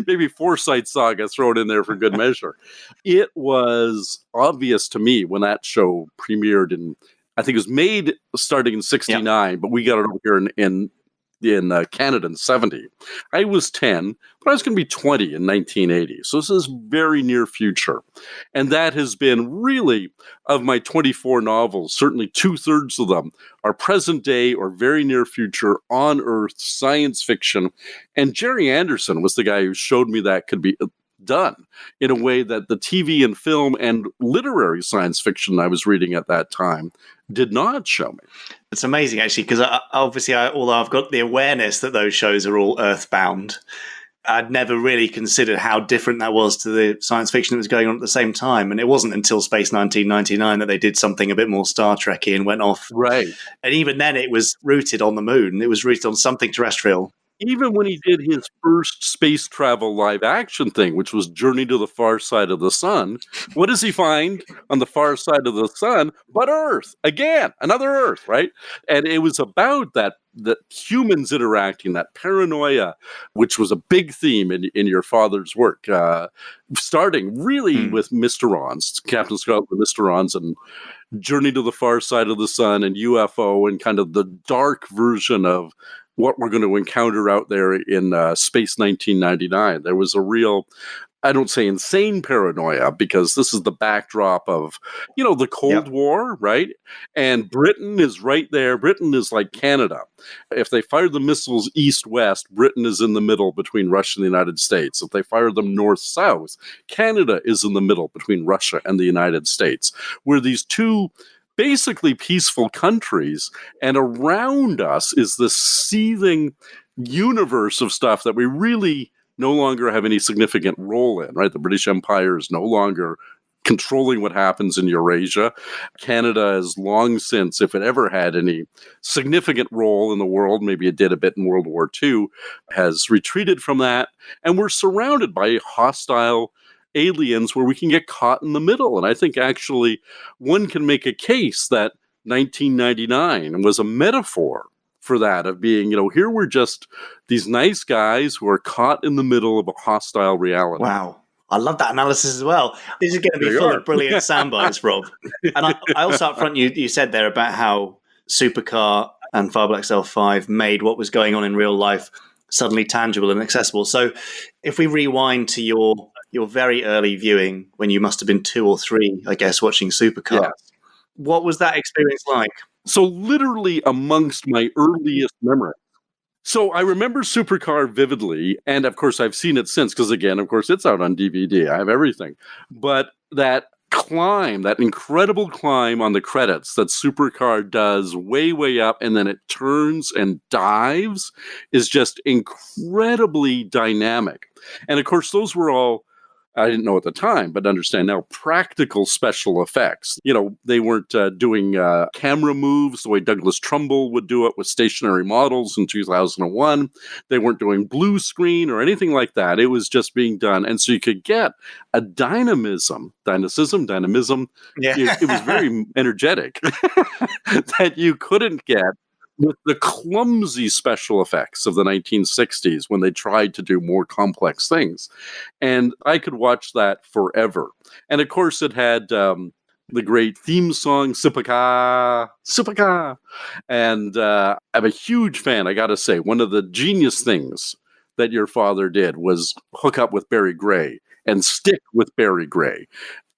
Maybe Forsyte Saga thrown in there for good measure. It was obvious to me when that show premiered I think it was made starting in 69, but we got it over here in Canada in 70. I was 10, but I was going to be 20 in 1980. So this is very near future. And that has been really, of my 24 novels, certainly 2/3 of them are present day or very near future on Earth science fiction. And Gerry Anderson was the guy who showed me that could be done in a way that the TV and film and literary science fiction I was reading at that time did not show me. It's amazing, actually, because although I've got the awareness that those shows are all earthbound, I'd never really considered how different that was to the science fiction that was going on at the same time. And it wasn't until Space 1999 that they did something a bit more Star Trek-y and went off. Right. And even then, it was rooted on the moon. It was rooted on something terrestrial. Even when he did his first space travel live action thing, which was Journey to the Far Side of the Sun, what does he find on the far side of the sun but Earth? Again, another Earth, right? And it was about that humans interacting, that paranoia, which was a big theme in your father's work, starting really with Mysterons, Captain Scarlet and the Mysterons, and Journey to the Far Side of the Sun and UFO, and kind of the dark version of what we're going to encounter out there in Space 1999. There was a real, I don't say insane paranoia, because this is the backdrop of, the Cold War, right? And Britain is right there. Britain is like Canada. If they fire the missiles east-west, Britain is in the middle between Russia and the United States. If they fire them north-south, Canada is in the middle between Russia and the United States, where these two basically peaceful countries, and around us is this seething universe of stuff that we really no longer have any significant role in, right? The British Empire is no longer controlling what happens in Eurasia. Canada has long since, if it ever had any significant role in the world, maybe it did a bit in World War II, has retreated from that. And we're surrounded by hostile aliens where we can get caught in the middle. And I think actually one can make a case that 1999 was a metaphor for that, of being, here we're just these nice guys who are caught in the middle of a hostile reality. Wow. I love that analysis as well. This is going to be full of brilliant sound bites, Rob. And I also up front, you said there about how Supercar and Fireball XL5 made what was going on in real life suddenly tangible and accessible. So if we rewind to your very early viewing, when you must have been 2 or 3, I guess, watching Supercar, what was that experience like? So literally amongst my earliest memories. So I remember Supercar vividly, and of course I've seen it since, because again, of course, it's out on DVD. I have everything. But that climb, that incredible climb on the credits that Supercar does way, way up, and then it turns and dives, is just incredibly dynamic. And of course, those were all, I didn't know at the time, but understand now, practical special effects. They weren't doing camera moves the way Douglas Trumbull would do it with stationary models in 2001. They weren't doing blue screen or anything like that. It was just being done. And so you could get a dynamism. Yeah. It was very energetic that you couldn't get with the clumsy special effects of the 1960s when they tried to do more complex things. And I could watch that forever. And of course, it had the great theme song, Supercar, Supercar. And I'm a huge fan, I got to say. One of the genius things that your father did was hook up with Barry Gray and stick with Barry Gray.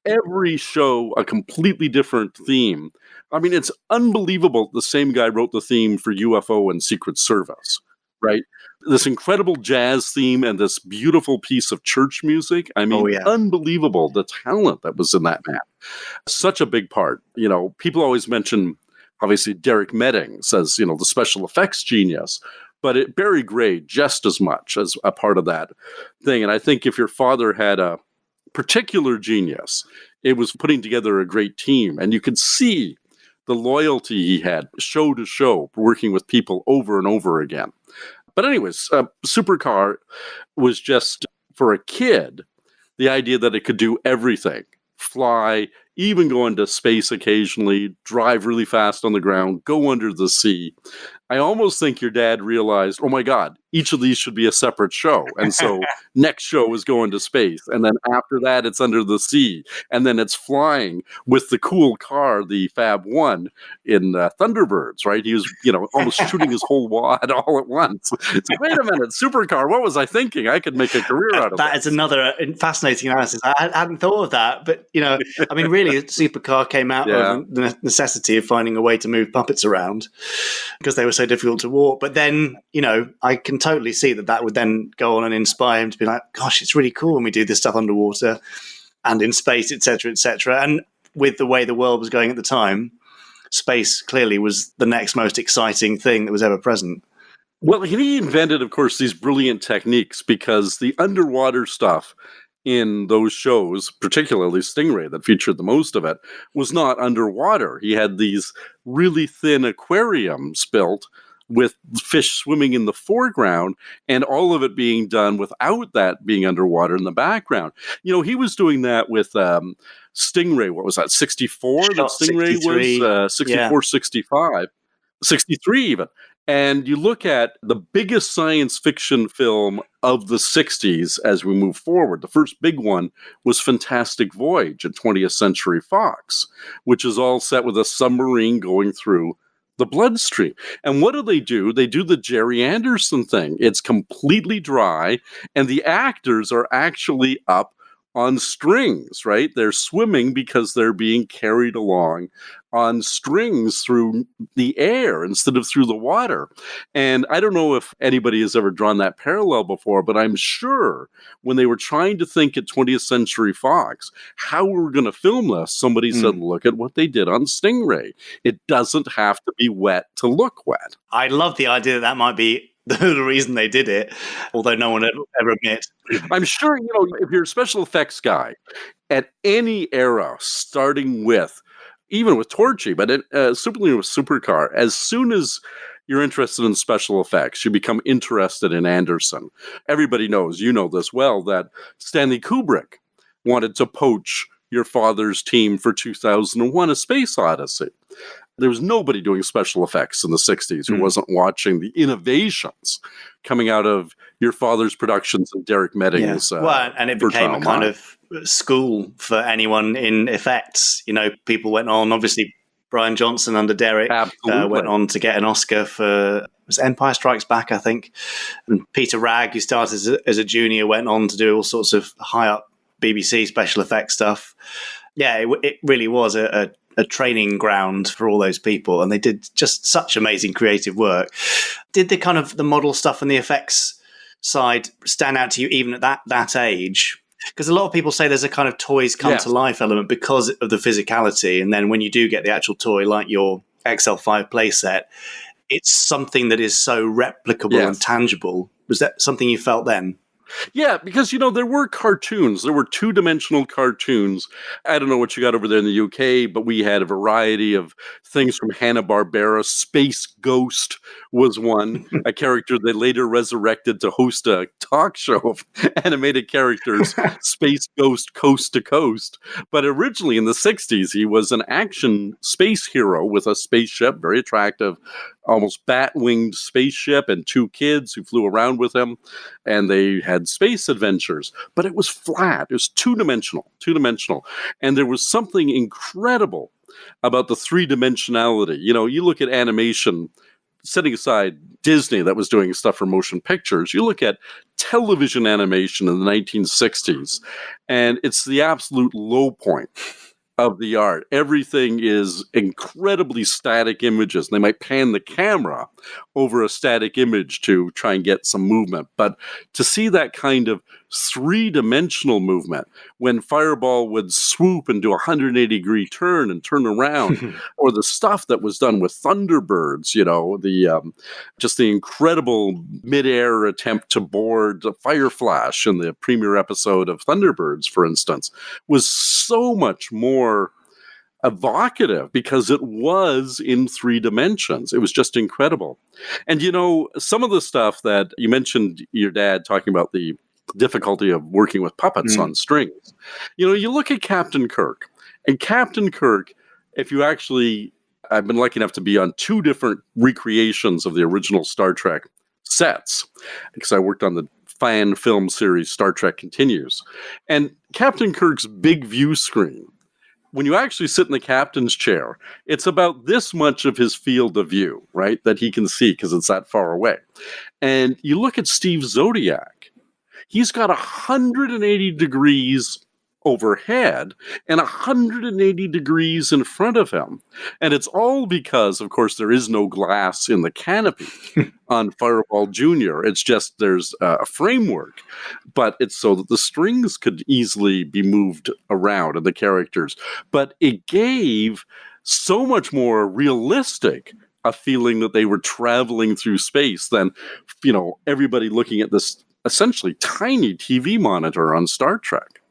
Every show, a completely different theme. I mean, it's unbelievable. The same guy wrote the theme for UFO and Secret Service, right? This incredible jazz theme and this beautiful piece of church music. I mean, unbelievable, the talent that was in that man. Such a big part. People always mention, obviously, Derek Meddings as, the special effects genius. But Barry Gray just as much as a part of that thing. And I think if your father had a particular genius, it was putting together a great team. And you could see the loyalty he had, show to show, working with people over and over again. But anyways, Supercar was just, for a kid, the idea that it could do everything. Fly, even go into space occasionally, drive really fast on the ground, go under the sea. I almost think your dad realized, oh my God, each of these should be a separate show. And so next show is going to space. And then after that, it's under the sea. And then it's flying with the cool car, the Fab 1 in Thunderbirds, right? He was, almost shooting his whole wad all at once. It's like, wait a minute, Supercar, what was I thinking? I could make a career out of that. That is another fascinating analysis. I hadn't thought of that. But, I mean, really, Supercar came out of the necessity of finding a way to move puppets around because they were so difficult to walk. But then, I can totally see that would then go on and inspire him to be like, gosh, it's really cool when we do this stuff underwater and in space, etc., etc. And with the way the world was going at the time, space clearly was the next most exciting thing that was ever present. Well, he invented, of course, these brilliant techniques because the underwater stuff in those shows, particularly Stingray that featured the most of it, was not underwater. He had these really thin aquariums built with fish swimming in the foreground and all of it being done without that being underwater in the background. He was doing that with Stingray. What was that, 64? That Stingray 63. Was 64, 65, 63 even. And you look at the biggest science fiction film of the 60s as we move forward. The first big one was Fantastic Voyage at 20th Century Fox, which is all set with a submarine going through the bloodstream. And what do? They do the Gerry Anderson thing. It's completely dry, and the actors are actually up on strings, right? They're swimming because they're being carried along on strings through the air instead of through the water. And I don't know if anybody has ever drawn that parallel before, but I'm sure when they were trying to think at 20th Century Fox how we were going to film this, somebody said, look at what they did on Stingray. It doesn't have to be wet to look wet. I love the idea that might be the reason they did it, although no one ever admits. I'm sure, if you're a special effects guy at any era, starting with, even with Torchy, but certainly with Supercar, as soon as you're interested in special effects, you become interested in Anderson. Everybody knows, you know this well, that Stanley Kubrick wanted to poach your father's team for 2001: A Space Odyssey. There was nobody doing special effects in the 60s who wasn't watching the innovations coming out of your father's productions and Derek Medding's. And it became a kind of school for anyone in effects. People went on, obviously, Brian Johnson under Derek went on to get an Oscar for Empire Strikes Back, I think. And Peter Ragg, who started as a junior, went on to do all sorts of high-up BBC special effects stuff. Yeah, it really was a training ground for all those people, and they did just such amazing creative work. Did the kind of the model stuff and the effects side stand out to you even at that age? Because a lot of people say there's a kind of toys come to life element because of the physicality, and then when you do get the actual toy, like your XL5 playset, it's something that is so replicable and tangible. Was that something you felt then? Yeah, because, there were cartoons. There were two-dimensional cartoons. I don't know what you got over there in the UK, but we had a variety of things from Hanna-Barbera. Space Ghost was one, a character they later resurrected to host a talk show of animated characters, Space Ghost Coast to Coast. But originally in the 60s, he was an action space hero with a spaceship, very attractive, almost bat-winged spaceship, and two kids who flew around with him, and they had space adventures. But it was flat. It was two-dimensional. And there was something incredible about the three-dimensionality. You look at animation, setting aside Disney that was doing stuff for motion pictures, you look at television animation in the 1960s, and it's the absolute low point of the art. Everything is incredibly static images. They might pan the camera over a static image to try and get some movement. But to see that kind of three-dimensional movement when Fireball would swoop and do a 180-degree turn and turn around, or the stuff that was done with Thunderbirds, just the incredible mid-air attempt to board the Fire Flash in the premiere episode of Thunderbirds, for instance, was so much more evocative because it was in three dimensions. It was just incredible. And, some of the stuff that you mentioned, your dad talking about the difficulty of working with puppets on strings. You look at Captain Kirk, and Captain Kirk, if you actually, I've been lucky enough to be on two different recreations of the original Star Trek sets, because I worked on the fan film series Star Trek Continues. And Captain Kirk's big view screen, when you actually sit in the captain's chair, it's about this much of his field of view, right, that he can see because it's that far away. And you look at Steve Zodiac, he's got 180 degrees overhead and 180 degrees in front of him. And it's all because, of course, there is no glass in the canopy on Fireball Jr. It's just there's a framework, but it's so that the strings could easily be moved around and the characters. But it gave so much more realistic a feeling that they were traveling through space than, everybody looking at this essentially tiny TV monitor on Star Trek.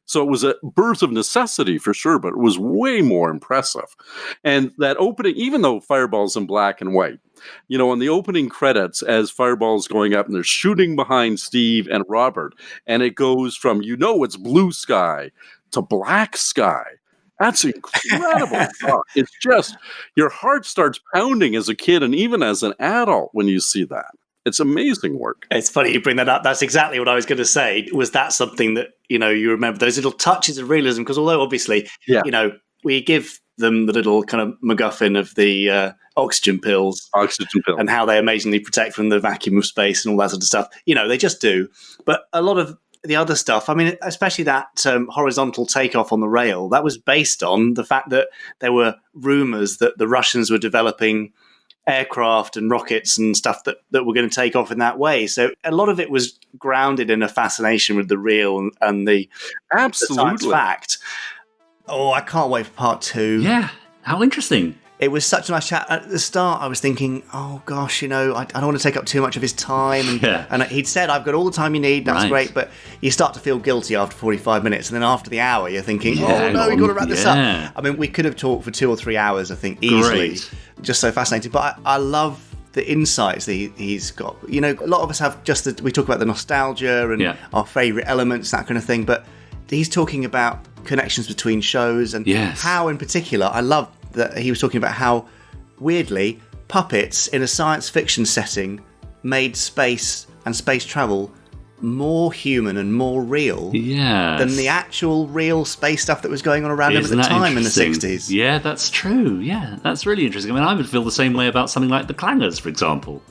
So it was a birth of necessity for sure, but it was way more impressive. And that opening, even though Fireball's in black and white, on the opening credits, as Fireball's going up and they're shooting behind Steve and Robert, and it goes from, it's blue sky to black sky. That's incredible. It's just, your heart starts pounding as a kid and even as an adult when you see that. It's amazing work. It's funny you bring that up. That's exactly what I was going to say. Was that something that, you remember, those little touches of realism? Because although obviously, we give them the little kind of MacGuffin of the oxygen pills. And how they amazingly protect from the vacuum of space and all that sort of stuff. They just do. But a lot of the other stuff, I mean, especially that horizontal takeoff on the rail, that was based on the fact that there were rumours that the Russians were developing aircraft and rockets and stuff that were going to take off in that way. So a lot of it was grounded in a fascination with the real and the science fact. Oh, I can't wait for part 2. Yeah, how interesting. It was such a nice chat. At the start, I was thinking, oh gosh, I don't want to take up too much of his time. And he'd said, I've got all the time you need. That's great. But you start to feel guilty after 45 minutes. And then after the hour, you're thinking, oh no, we've got to wrap this up. I mean, we could have talked for 2 or 3 hours, I think, easily. Great. Just so fascinating. But I love the insights that he's got. A lot of us have we talk about the nostalgia and our favourite elements, that kind of thing. But he's talking about connections between shows and how, in particular, I love that he was talking about how, weirdly, puppets in a science fiction setting made space and space travel more human and more real than the actual real space stuff that was going on around him at the time in the 60s. Yeah, that's true. Yeah, that's really interesting. I mean, I would feel the same way about something like the Clangers, for example.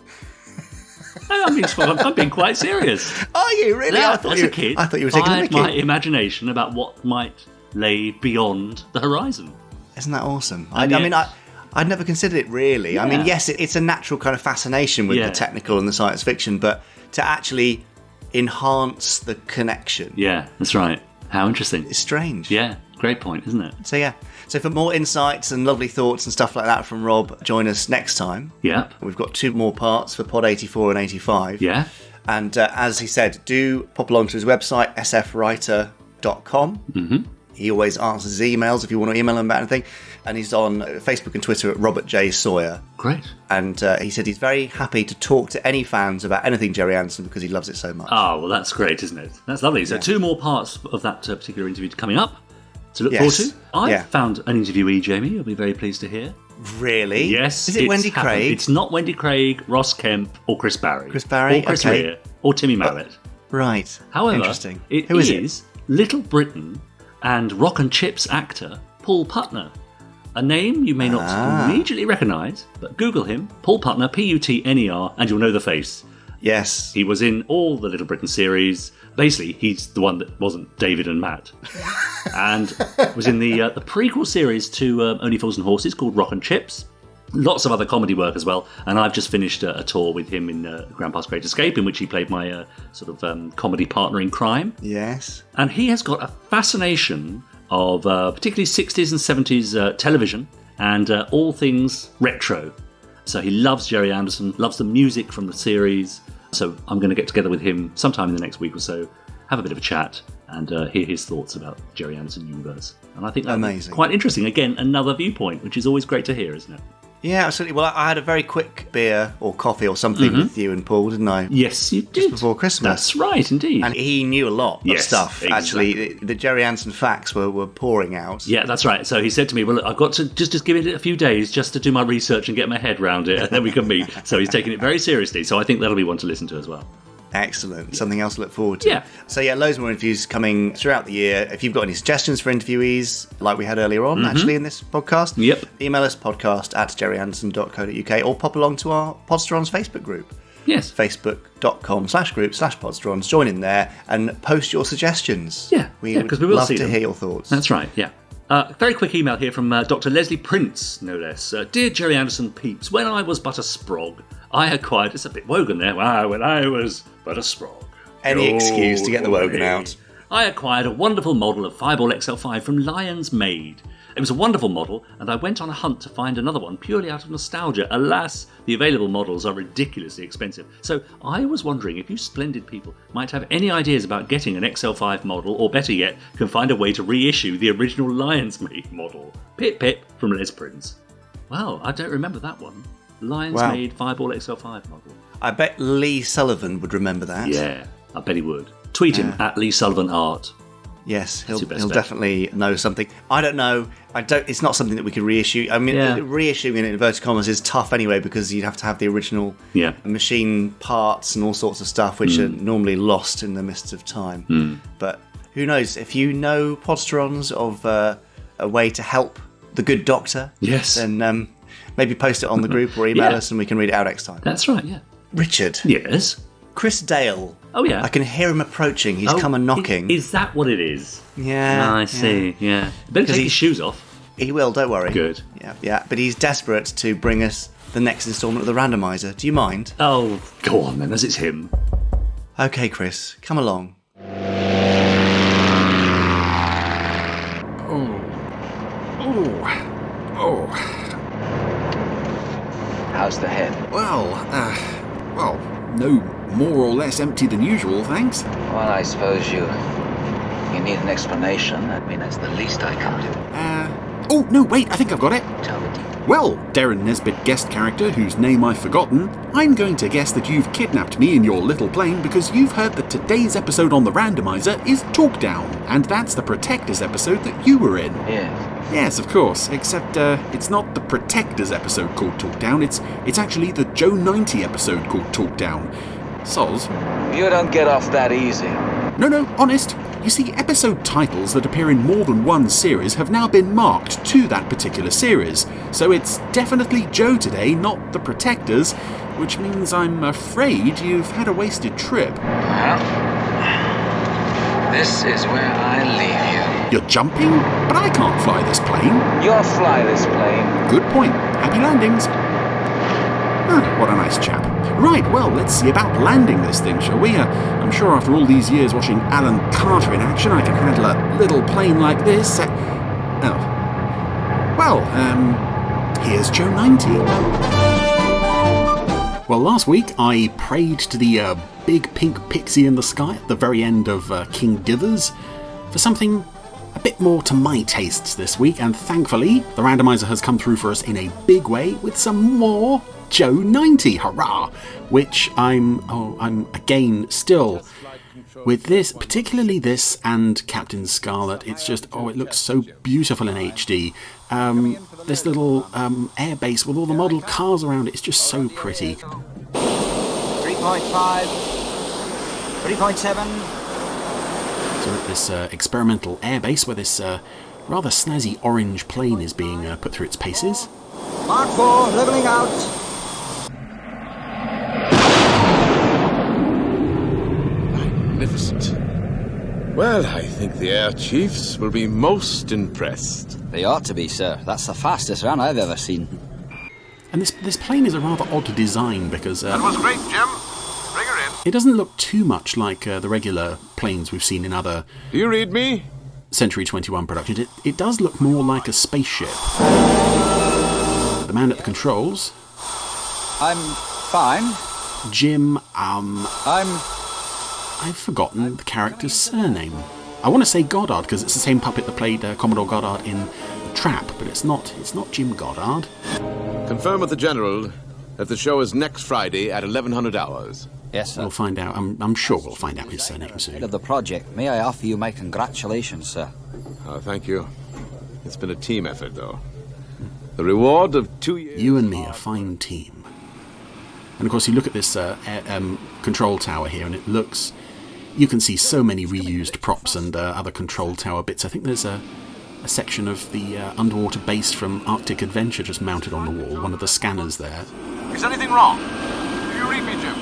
I'm being quite serious. Are you really? Yeah, as a kid, I thought you were taking the mickey. my imagination about what might lay beyond the horizon. Isn't that awesome? I'd never considered it really. Yeah. I mean, yes, it's a natural kind of fascination with the technical and the science fiction, but to actually enhance the connection. Yeah, that's right. How interesting. It's strange. Yeah, great point, isn't it? So yeah. So for more insights and lovely thoughts and stuff like that from Rob, join us next time. Yeah. We've got 2 more parts for Pod 84 and 85. Yeah. And as he said, do pop along to his website, sfwriter.com. Mm-hmm. He always answers his emails if you want to email him about anything. And he's on Facebook and Twitter at Robert J Sawyer. Great. And he said he's very happy to talk to any fans about anything Gerry Anderson because he loves it so much. Oh, well, that's great, isn't it? That's lovely. So 2 more parts of that particular interview coming up to look forward to. I've found an interviewee, Jamie, you'll be very pleased to hear. Really? Yes. Is it Wendy Craig? It's not Wendy Craig, Ross Kemp, or Chris Barry. Chris Barry? Or Chris Rea, or Timmy Mallet. Right. However, interesting. Who is it? Little Britain and Rock and Chips actor Paul Putner. A name you may not immediately recognise, but Google him, Paul Putner, Putner, and you'll know the face. Yes. He was in all the Little Britain series. Basically, he's the one that wasn't David and Matt. And was in the prequel series to Only Fools and Horses called Rock and Chips. Lots of other comedy work as well. And I've just finished a tour with him in Grandpa's Great Escape, in which he played my comedy partner in crime. Yes. And he has got a fascination of particularly 60s and 70s television and all things retro. So he loves Gerry Anderson, loves the music from the series. So I'm going to get together with him sometime in the next week or so, have a bit of a chat and hear his thoughts about Gerry Anderson universe. And I think that's quite interesting. Again, another viewpoint, which is always great to hear, isn't it? Yeah, absolutely. Well, I had a very quick beer or coffee or something with you and Paul, didn't I? Yes, you did. Just before Christmas. That's right, indeed. And he knew a lot of stuff, exactly. Actually. The Gerry Anderson facts were pouring out. Yeah, that's right. So he said to me, well, look, I've got to just give it a few days just to do my research and get my head around it, and then we can meet. So he's taking it very seriously. So I think that'll be one to listen to as well. Excellent. Something else to look forward to. Yeah. So yeah, loads more interviews coming throughout the year. If you've got any suggestions for interviewees, like we had earlier on, actually, in this podcast, email us podcast@gerryanderson.co.uk or pop along to our Podsterons Facebook group. Yes. Facebook.com/group/Podsterons. Join in there and post your suggestions. Yeah. We would love to hear your thoughts. That's right, yeah. Very quick email here from Dr. Leslie Prince, no less. Dear Gerry Anderson peeps, when I was but a sprog, I acquired... It's a bit Wogan there. Wow, when I was but a sprog. Any excuse to get the Wogan out. I acquired a wonderful model of Fireball XL5 from Lyons Maid. It was a wonderful model, and I went on a hunt to find another one purely out of nostalgia. Alas, the available models are ridiculously expensive. So I was wondering if you splendid people might have any ideas about getting an XL5 model, or better yet, can find a way to reissue the original Lyons Maid model. Pip Pip from Les Prince. Wow, I don't remember that one. Lyons Maid Fireball XL5 model. I bet Lee Sullivan would remember that. Yeah, I bet he would. Tweet him at Lee Sullivan Art. Yes, he'll definitely know something. I don't know. It's not something that we could reissue. I mean, reissuing in inverted commas is tough anyway, because you'd have to have the original machine parts and all sorts of stuff, which are normally lost in the mists of time. But who knows? If you know Podsterons of a way to help the good doctor, then maybe post it on the group or email us and we can read it out next time. That's right, yeah. Richard. Yes? Chris Dale. Oh, yeah. I can hear him approaching. He's come and knocking. Is that what it is? Yeah. I see, yeah. Better take his shoes off. He will, don't worry. Good. Yeah. But he's desperate to bring us the next instalment of the Randomiser. Do you mind? Oh, go on then, as it's him. Okay, Chris, come along. Oh. How's the head? Well, no more or less empty than usual, thanks. Well, I suppose you need an explanation. I mean, that's the least I can do. Oh, no, wait, I think I've got it. Tell me. Well, Darren Nesbitt guest character, whose name I've forgotten, I'm going to guess that you've kidnapped me in your little plane because you've heard that today's episode on the Randomiser is Talk Down, and that's the Protectors episode that you were in. Yes. Yes, of course, except it's not the Protectors episode called Talk Down, it's actually the Joe 90 episode called Talk Down. Soz. You don't get off that easy. No, honest. You see, episode titles that appear in more than one series have now been marked to that particular series, so it's definitely Joe today, not the Protectors, which means I'm afraid you've had a wasted trip. Well, this is where I leave you. You're jumping? But I can't fly this plane. You'll fly this plane. Good point. Happy landings. What a nice chap. Right, well, let's see about landing this thing, shall we? I'm sure after all these years watching Alan Carter in action, I can handle a little plane like this. Here's Joe 90. Well, last week I prayed to the big pink pixie in the sky at the very end of King Dithers for something a bit more to my tastes this week, and thankfully the Randomiser has come through for us in a big way with some more Joe 90, hurrah! Which I'm again still with this, particularly this and Captain Scarlet. It's just it looks so beautiful in HD. This little air base with all the model cars around it, it's just so pretty. 3.5, 3.7. So at this experimental airbase where this rather snazzy orange plane is being put through its paces. Mark 4, leveling out. Magnificent. Well, I think the Air Chiefs will be most impressed. They ought to be, sir. That's the fastest run I've ever seen. And this plane is a rather odd design because... that was great, Jim. Bring her in. It doesn't look too much like the regular planes we've seen in other... Do you read me? Century 21 productions. It does look more like a spaceship. The man at the controls... I'm fine. Jim, I've forgotten the character's surname. I want to say Goddard because it's the same puppet that played Commodore Goddard in The Trap, but it's not Jim Goddard. Confirm with the General that the show is next Friday at 1100 hours. Yes, sir. We'll find out. I'm sure we'll find out his surname Head soon. of the project, may I offer you my congratulations, sir? Oh, thank you. It's been a team effort, though. The reward of 2 years... You and me, a fine team. And of course, you look at this control tower here, and it looks... You can see so many reused props and other control tower bits. I think there's a section of the underwater base from Arctic Adventure just mounted on the wall, one of the scanners there. Is anything wrong? Do you read me, Jim?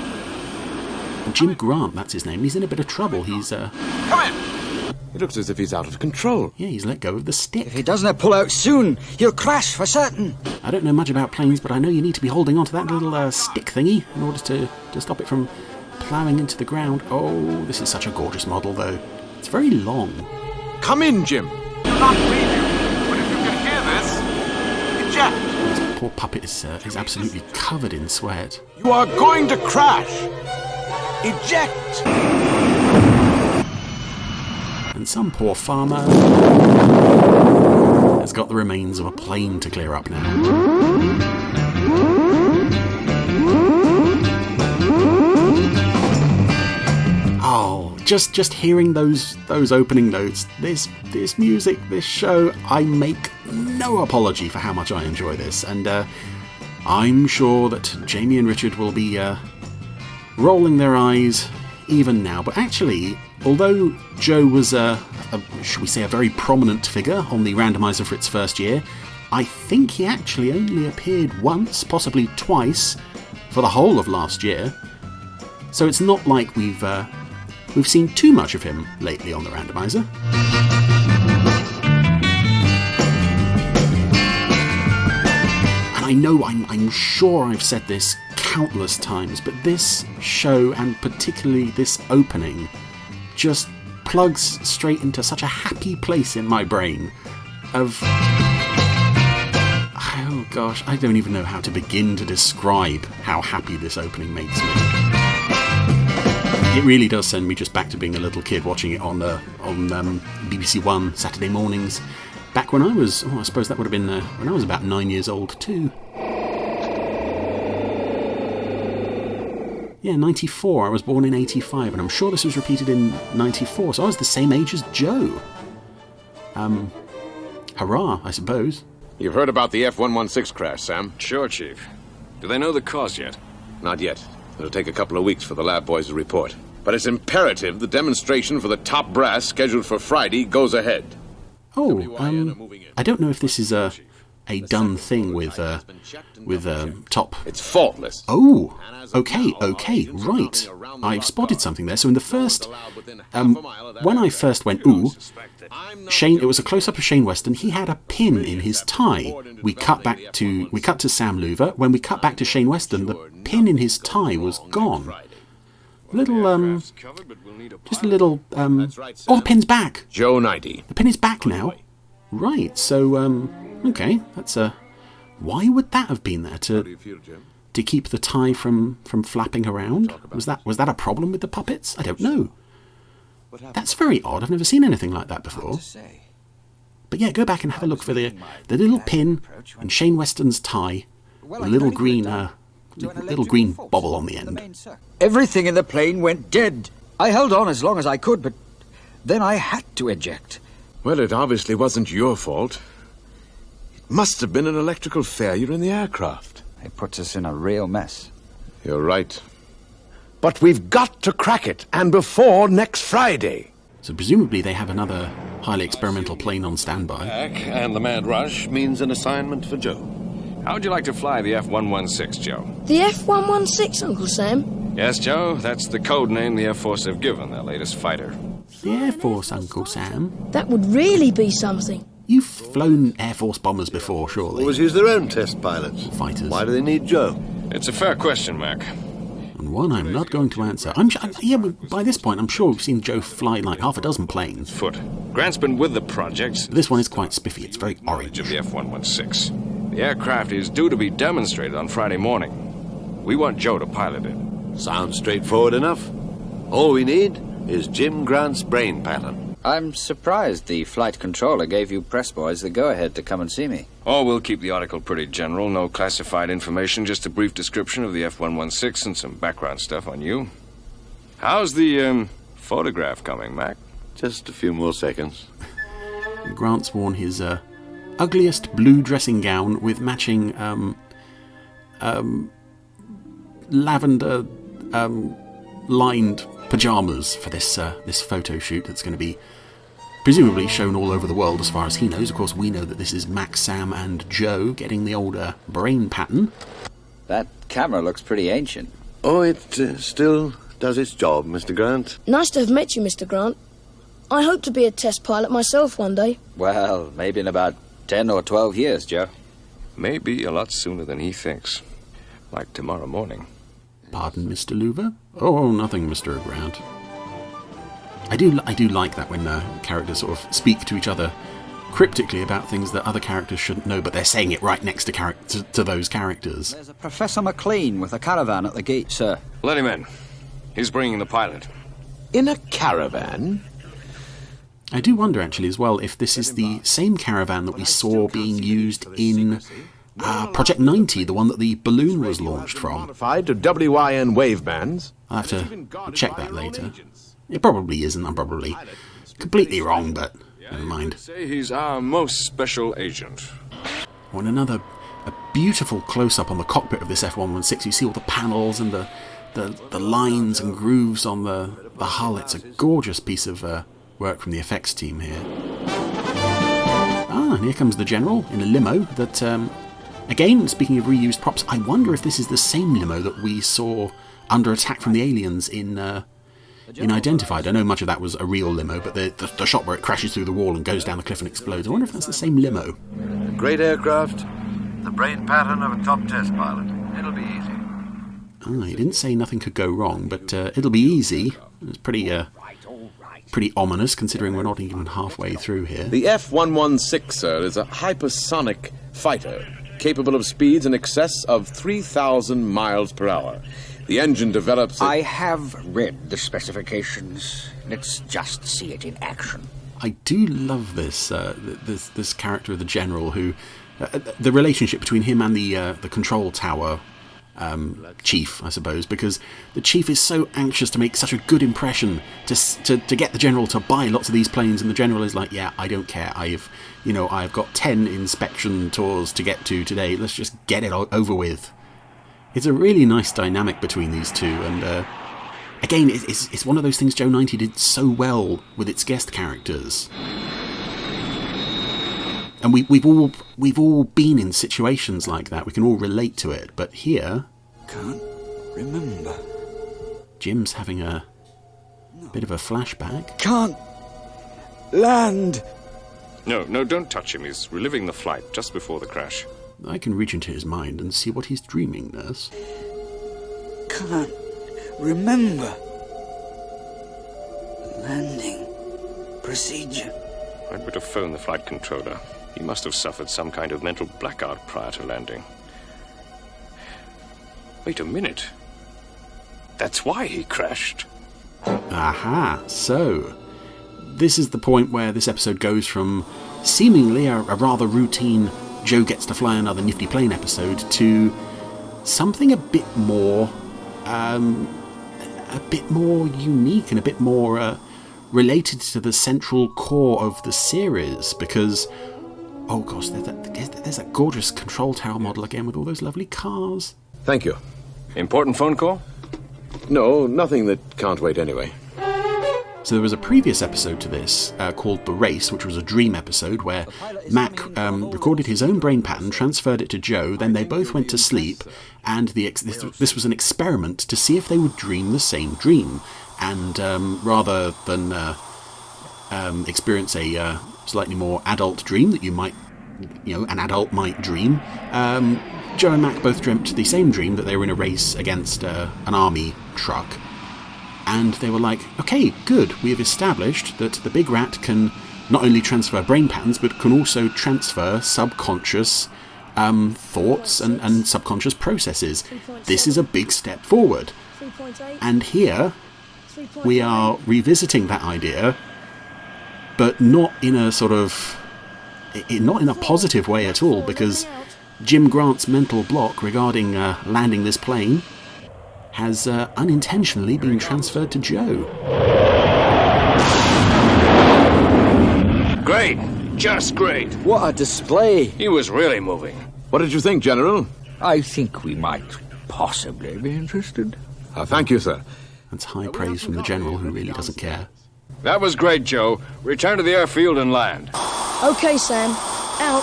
And Jim Grant, that's his name. He's in a bit of trouble. He's... Come in! It looks as if he's out of control. Yeah, he's let go of the stick. If he doesn't pull out soon, he'll crash for certain. I don't know much about planes, but I know you need to be holding onto that little stick thingy in order to stop it from ploughing into the ground. Oh, this is such a gorgeous model, though. It's very long. Come in, Jim. Not read you, but if you can hear this, eject. This poor puppet is absolutely covered in sweat. You are going to crash. Eject. And some poor farmer has got the remains of a plane to clear up now. Oh, just hearing those opening notes, this music, this show, I make no apology for how much I enjoy this, and I'm sure that Jamie and Richard will be rolling their eyes even now. But actually, although Joe was should we say, a very prominent figure on the Randomiser for its first year, I think he actually only appeared once, possibly twice, for the whole of last year. So it's not like we've seen too much of him lately on the Randomiser. And I know, I'm sure I've said this countless times, but this show, and particularly this opening, just plugs straight into such a happy place in my brain of... Oh gosh, I don't even know how to begin to describe how happy this opening makes me. It really does send me just back to being a little kid watching it on BBC One Saturday mornings. Back when I was, I suppose that would have been when I was about 9 years old too. Yeah, 94. I was born in 85, and I'm sure this was repeated in 94, so I was the same age as Joe. Hurrah, I suppose. You've heard about the F-116 crash, Sam? Sure, Chief. Do they know the cause yet? Not yet. It'll take a couple of weeks for the lab boys to report. But it's imperative the demonstration for the top brass scheduled for Friday goes ahead. Oh, I don't know if this is a done thing with top... It's faultless. Oh, okay, right. I've spotted something there. So in the first... when I first went, Shane, it was a close-up of Shane Weston. He had a pin in his tie. We cut to Sam Louver. When we cut back to Shane Weston, the pin in his tie was gone. Just a little, the pin's back. Joe 90. The pin is back now. Right, so, okay, that's why would that have been there? To keep the tie from flapping around? Was that a problem with the puppets? I don't know. That's very odd. I've never seen anything like that before. But yeah, go back and have a look for the little pin and Shane Weston's tie, with a little green bobble on the end. Everything in the plane went dead. I held on as long as I could, but then I had to eject. Well, it obviously wasn't your fault. It must have been an electrical failure in the aircraft. It puts us in a real mess. You're right. But we've got to crack it, and before next Friday. So presumably they have another highly experimental plane on standby. And the mad rush means an assignment for Joe. How would you like to fly the F-116, Joe? The F-116, Uncle Sam? Yes, Joe, that's the code name the Air Force have given their latest fighter. The Air Force, Uncle Sam? That would really be something. You've flown Air Force bombers before, surely? Always use their own test pilots. Fighters. Why do they need Joe? It's a fair question, Mac. And one I'm not going to answer. But by this point, I'm sure we've seen Joe fly like half a dozen planes. Foot. Grant's been with the project. This one is quite spiffy. It's very orange. Of the F-116. The aircraft is due to be demonstrated on Friday morning. We want Joe to pilot it. Sounds straightforward enough. All we need is Jim Grant's brain pattern. I'm surprised the flight controller gave you press boys the go-ahead to come and see me. Oh, we'll keep the article pretty general. No classified information, just a brief description of the F-116 and some background stuff on you. How's the, photograph coming, Mac? Just a few more seconds. Grant's worn his, ugliest blue dressing gown with matching, lavender, lined pyjamas for this photo shoot that's going to be presumably shown all over the world as far as he knows. Of course, we know that this is Max, Sam and Joe getting the older brain pattern. That camera looks pretty ancient. Oh, it still does its job, Mr. Grant. Nice to have met you, Mr. Grant. I hope to be a test pilot myself one day. Well, maybe in about 10 or 12 years, Joe. Maybe a lot sooner than he thinks. Like tomorrow morning. Pardon, Mr. Louver? Oh, nothing, Mr. Grant. I do like that when characters sort of speak to each other cryptically about things that other characters shouldn't know, but they're saying it right next to those characters. There's a Professor McLean with a caravan at the gate, sir. Let him in. He's bringing the pilot. In a caravan? I do wonder, actually, as well, if this is the same caravan that we saw being used in Project 90, the one that the balloon was launched from. Modified to WIN wave bands. I'll have to check that later. It probably isn't. I'm probably completely wrong, but never mind. Say he's our most special agent. On a beautiful close-up on the cockpit of this F-116, you see all the panels and the lines and grooves on the hull. It's a gorgeous piece of work from the effects team here. And here comes the General in a limo that... Again, speaking of reused props, I wonder if this is the same limo that we saw under attack from the aliens in Identified. I know much of that was a real limo, but the shot where it crashes through the wall and goes down the cliff and explodes, I wonder if that's the same limo. Great aircraft. The brain pattern of a top test pilot. It'll be easy. He didn't say nothing could go wrong, but it'll be easy. It's pretty ominous, considering we're not even halfway through here. The F-116, sir, is a hypersonic fighter, capable of speeds in excess of 3,000 miles per hour. The engine develops... I have read the specifications. Let's just see it in action. I do love this this character of the General, who... the relationship between him and the control tower chief, I suppose, because the chief is so anxious to make such a good impression to get the General to buy lots of these planes, and the General is like, yeah, I don't care. I've got 10 inspection tours to get to today. Let's just get it over with. It's a really nice dynamic between these two, and again, it's one of those things Joe 90 did so well with its guest characters. And we've all been in situations like that. We can all relate to it. But here, can't remember. Jim's having a bit of a flashback. Can't land. No, don't touch him. He's reliving the flight just before the crash. I can reach into his mind and see what he's dreaming, nurse. Can't remember. Landing procedure. I'd better phone the flight controller. He must have suffered some kind of mental blackout prior to landing. Wait a minute. That's why he crashed. Aha, so this is the point where this episode goes from seemingly a rather routine Joe gets to fly another nifty plane episode to something a bit more unique and a bit more related to the central core of the series, because oh gosh, there's that gorgeous control tower model again with all those lovely cars. Thank you. Important phone call? No, nothing that can't wait anyway. So there was a previous episode to this called The Race, which was a dream episode where Mac recorded his own brain pattern, transferred it to Joe, then they both went to sleep, and this was an experiment to see if they would dream the same dream. And rather than experience a slightly more adult dream that an adult might dream, Joe and Mac both dreamt the same dream, that they were in a race against an army truck. And they were like, okay, good, we have established that the big rat can not only transfer brain patterns, but can also transfer subconscious thoughts and subconscious processes. This is a big step forward. And here, we are revisiting that idea, but not in a positive way at all, because Jim Grant's mental block regarding landing this plane has unintentionally been transferred to Joe. Great. Just great. What a display. He was really moving. What did you think, General? I think we might possibly be interested. Thank you, sir. That's high praise from the General, who really doesn't care. That was great, Joe. Return to the airfield and land. Okay, Sam. Out.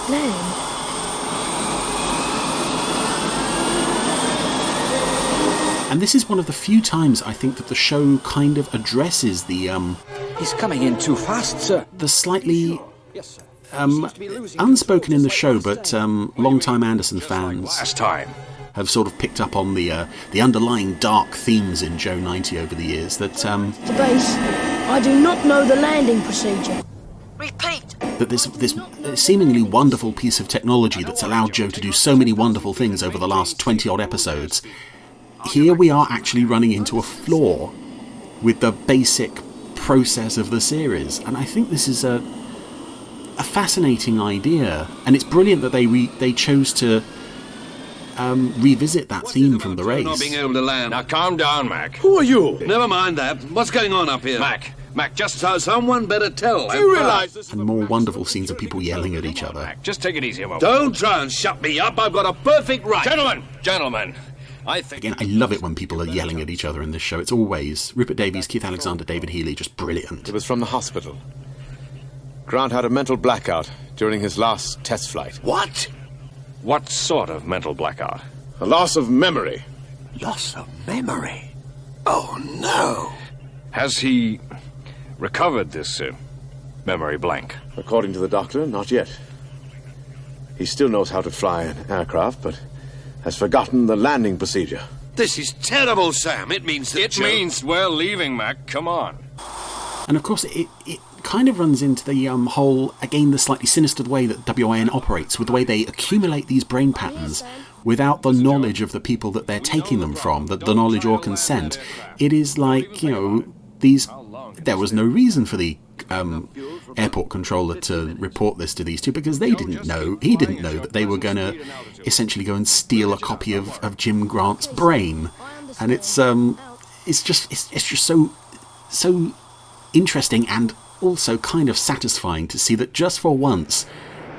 Land. And this is one of the few times I think that the show kind of addresses the He's coming in too fast, sir. The slightly unspoken in the show, but long-time Anderson fans have sort of picked up on the underlying dark themes in Joe 90 over the years. That the base, I do not know the landing procedure. Repeat. That this seemingly wonderful piece of technology that's allowed Joe to do so many wonderful things over the last 20-odd episodes, here we are actually running into a flaw with the basic process of the series. And I think this is a fascinating idea, and it's brilliant that they chose to revisit that theme from The Race. Not being able to land. Now calm down, Mac. Who are you? Never mind that. What's going on up here? Mac, just so someone better tell. Do you realise this? And more wonderful scenes of people yelling at each other. Mac, just take it easy a moment. Don't try and shut me up. I've got a perfect right. Gentlemen. Again, I love it when people are yelling at each other in this show. It's always Rupert Davies, Keith Alexander, David Healy, just brilliant. It was from the hospital. Grant had a mental blackout during his last test flight. What? What sort of mental blackout? A loss of memory. Loss of memory? Oh, no. Has he recovered this memory blank? According to the doctor, not yet. He still knows how to fly an aircraft, but has forgotten the landing procedure. This is terrible, Sam. It means that It means we're leaving, Mac. Come on. And of course, it kind of runs into the whole, again, the slightly sinister way that WIN operates, with the way they accumulate these brain patterns without the knowledge of the people that they're taking them from, the knowledge or consent. It is like, there was no reason for the airport controller to report this to these two, because he didn't know that they were going to essentially go and steal a copy of Jim Grant's brain. And it's just so interesting and also kind of satisfying to see that just for once,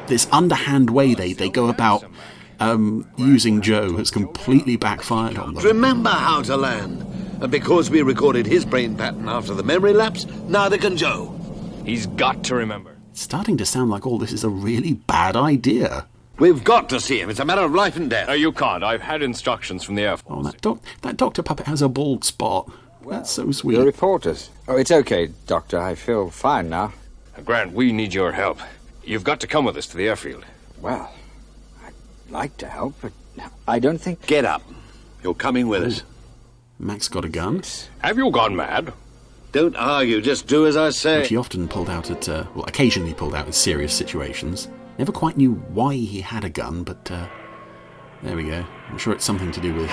this underhand way they go about using Joe has completely backfired on them. Remember how to land. And because we recorded his brain pattern after the memory lapse, neither can Joe. He's got to remember. It's starting to sound like all this is a really bad idea. We've got to see him. It's a matter of life and death. No, you can't. I've had instructions from the Air Force. Oh, that Dr. Puppet has a bald spot. That's so sweet. The reporters. Oh, it's okay, Doctor. I feel fine now. Grant, we need your help. You've got to come with us to the airfield. Well, I'd like to help, but I don't think... Get up. You're coming with us. Mac's got a gun. Have you gone mad? Don't argue, just do as I say. Which he often pulled out at, occasionally pulled out in serious situations. Never quite knew why he had a gun, but there we go. I'm sure it's something to do with...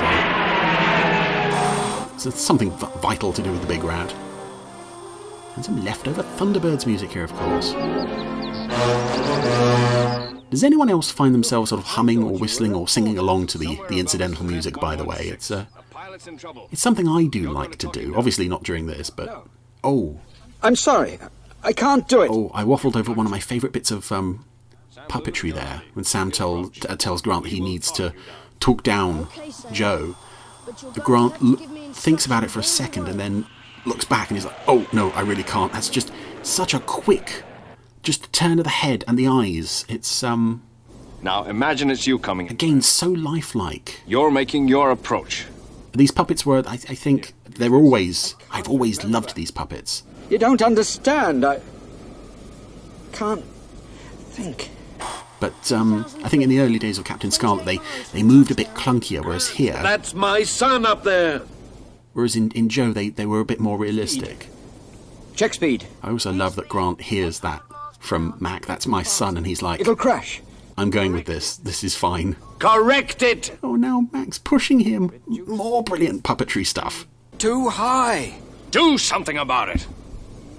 it's something vital to do with the big rat. And some leftover Thunderbirds music here, of course. Does anyone else find themselves sort of humming or whistling or singing along to the incidental music, by the way? It's something I do like to do. Obviously not during this, but... Oh. I'm sorry. I can't do it. Oh, I waffled over one of my favourite bits of puppetry there, when Sam tells Grant that he needs to talk down Joe. Grant thinks about it for a second and then looks back and he's like, oh, no, I really can't. That's just such a quick... just turn of the head and the eyes. It's, Now, imagine it's you coming. Again, so lifelike. You're making your approach. These puppets were, I think, I've always loved these puppets. You don't understand. I can't think. But I think in the early days of Captain Scarlet, they moved a bit clunkier, whereas here... That's my son up there! Whereas in Joe, they were a bit more realistic. Check speed. I also love that Grant hears that from Mac. That's my son, and he's like... It'll crash. I'm going with this. This is fine. Correct it! Oh, now Mac's pushing him. More brilliant puppetry stuff. Too high. Do something about it.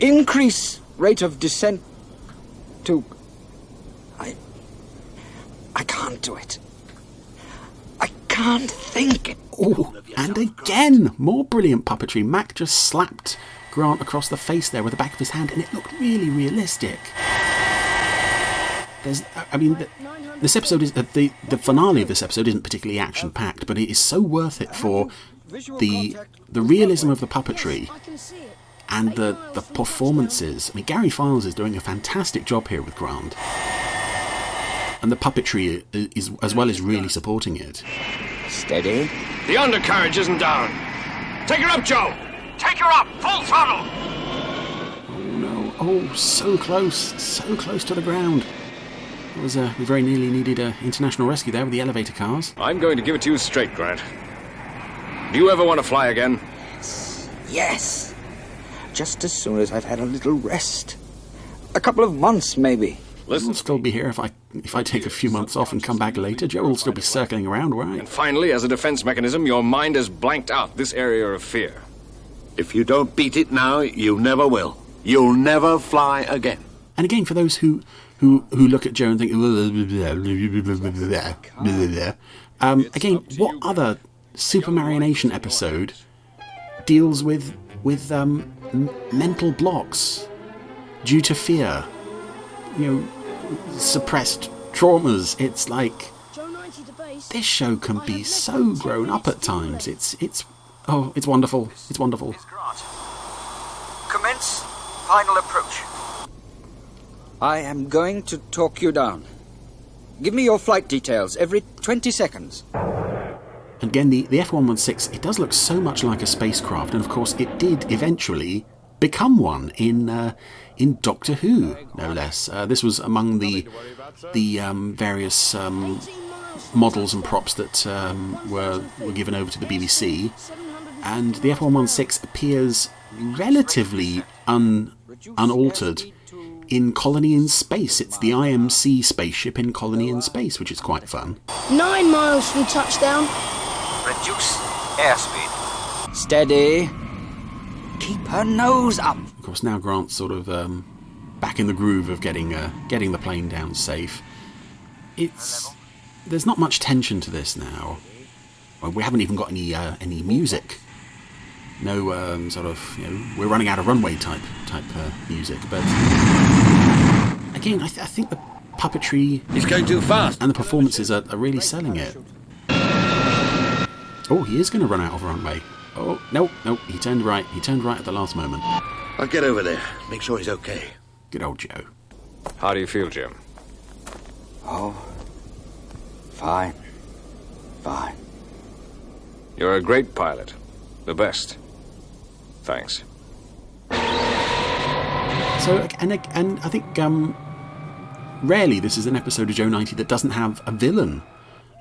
Increase rate of descent to... I can't do it. I can't think. Oh, and again, more brilliant puppetry. Mac just slapped Grant across the face there with the back of his hand, and it looked really realistic. This episode is the finale of this episode isn't particularly action-packed, but it is so worth it for the realism of the puppetry and the performances. I mean, Gary Files is doing a fantastic job here with Grant, and the puppetry is as well as really supporting it. Steady. The undercarriage isn't down. Take her up, Joe. Take her up, full throttle. Oh no! Oh, so close to the ground. It was we very nearly needed international rescue there with the elevator cars. I'm going to give it to you straight, Grant. Do you ever want to fly again? Yes. Just as soon as I've had a little rest. A couple of months, maybe. Listen, I'll still be here if I take a few months off and come back later. Joe will still be circling around, right? And finally, as a defense mechanism, your mind has blanked out this area of fear. If you don't beat it now, you never will. You'll never fly again. And again, for those who look at Joe and think, again, what other Super Marionation episode deals with mental blocks due to fear? Suppressed traumas. It's like this show can be so grown up at times. It's wonderful. It's wonderful. Commence final approach. I am going to talk you down. Give me your flight details every 20 seconds. Again, the F-116, it does look so much like a spacecraft, and of course it did eventually become one in Doctor Who, no less. This was among the various models and props that were given over to the BBC, and the F-116 appears relatively unaltered in Colony in Space. It's the IMC spaceship in Colony in Space, which is quite fun. 9 miles from touchdown. Reduce airspeed. Steady. Keep her nose up. Of course, now Grant's sort of back in the groove of getting the plane down safe. There's not much tension to this now. Well, we haven't even got any music. No sort of, we're running out of runway type music. But again, I think the puppetry, he's going too fast, and the performances are really selling it. Oh, he is going to run out of runway. Oh, no, he turned right. He turned right at the last moment. I'll get over there, make sure he's okay. Good old Joe. How do you feel, Jim? Oh, fine. You're a great pilot. The best. Thanks. So, and I think rarely this is an episode of Joe 90 that doesn't have a villain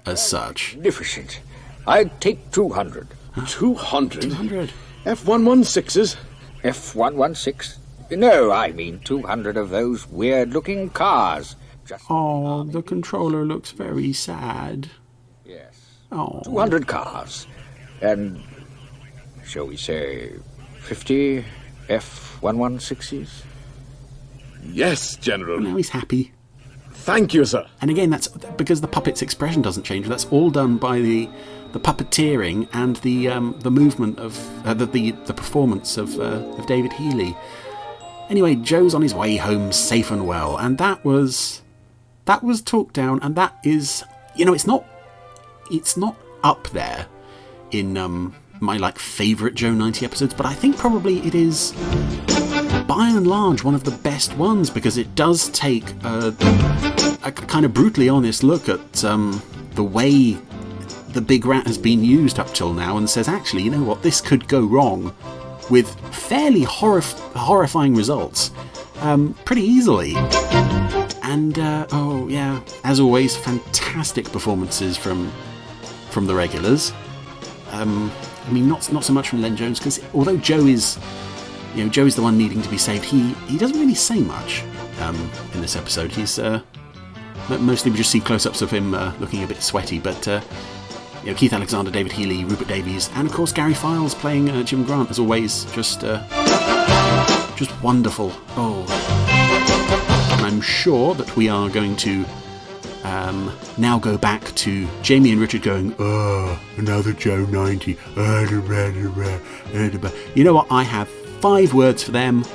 as such. Magnificent. I'd take 200. Huh? 200? 200. F-116s? F-116? No, I mean 200 of those weird-looking cars. The controller looks very sad. Yes. Oh. 200 cars. And, shall we say, 50 F-116s? Yes, General. Now he's happy. Thank you, sir. And again, that's because the puppet's expression doesn't change. That's all done by the puppeteering and the movement of the performance of David Healy. Anyway, Joe's on his way home safe and well, and that was talked down, and that is, it's not up there in my favourite Joe 90 episodes, but I think probably it is by and large one of the best ones, because it does take a kind of brutally honest look at the way the Big Rat has been used up till now, and says, actually, you know what, this could go wrong with fairly horrifying results pretty easily. And as always, fantastic performances from the regulars. Not so much from Len Jones, because although Joe is the one needing to be saved, he doesn't really say much in this episode. He's mostly we just see close-ups of him looking a bit sweaty, but Keith Alexander, David Healy, Rupert Davies, and of course Gary Files playing Jim Grant, as always, just wonderful. Oh, I'm sure that we are going to now go back to Jamie and Richard going, another Joe 90. You know what? I have 5 words for them.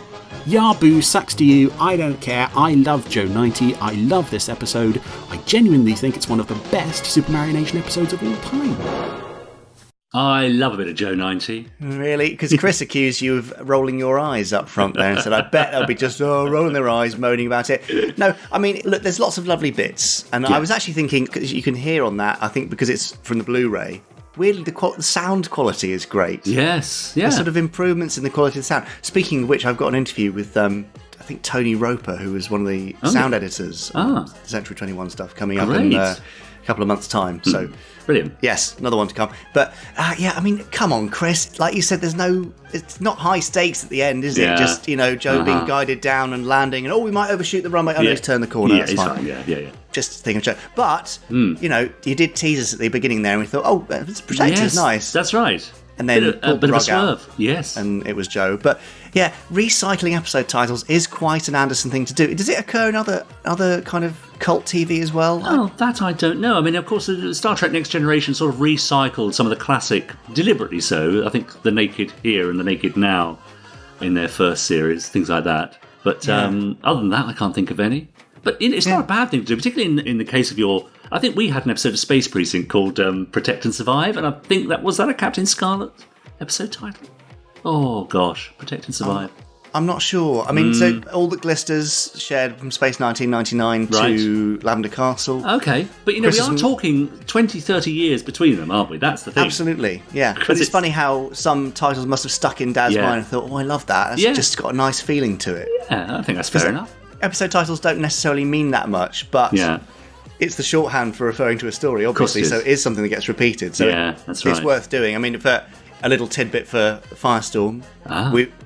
Yaboo, sucks to you, I don't care, I love Joe 90, I love this episode, I genuinely think it's one of the best Super Mario Nation episodes of all time. I love a bit of Joe 90. Really? Because Chris accused you of rolling your eyes up front there and said, I bet they'll be just rolling their eyes, moaning about it. No, I mean, look, there's lots of lovely bits, and I was actually thinking, because you can hear on that, I think because it's from the Blu-ray, weirdly, the sound quality is great. Yes, yeah. There's sort of improvements in the quality of the sound. Speaking of which, I've got an interview with, I think, Tony Roper, who was one of the sound editors of Century 21 stuff, coming up in a couple of months' time. So, brilliant. Yes, another one to come. But, I mean, come on, Chris. Like you said, it's not high stakes at the end, is it? Just, Joe being guided down and landing, and, we might overshoot the runway. Oh, no, he's turned the corner. Yeah, that's fine. Yeah. Just think of Joe. But, you did tease us at the beginning there, and we thought, it's protector's nice. That's right. And then bit of a swerve. Yes. And it was Joe. But, yeah, recycling episode titles is quite an Anderson thing to do. Does it occur in other kind of cult TV as well? Oh, that I don't know. I mean, of course, Star Trek Next Generation sort of recycled some of the classic, deliberately so. I think The Naked Here and The Naked Now in their first series, things like that. But other than that, I can't think of any. But it's not a bad thing to do, particularly in the case of your... I think we had an episode of Space Precinct called Protect and Survive, and I think was that a Captain Scarlet episode title? Oh, gosh, Protect and Survive. I'm not sure. I mean, so all the glisters shared from Space 1999 to Lavender Castle. Okay, but we are talking 20, 30 years between them, aren't we? That's the thing. Absolutely, yeah. But it's funny how some titles must have stuck in Dad's mind and thought, oh, I love that. It's just got a nice feeling to it. Yeah, I think that's fair enough. Episode titles don't necessarily mean that much, but it's the shorthand for referring to a story, obviously, so it is something that gets repeated. So that's right. It's worth doing. I mean, for a little tidbit for Firestorm,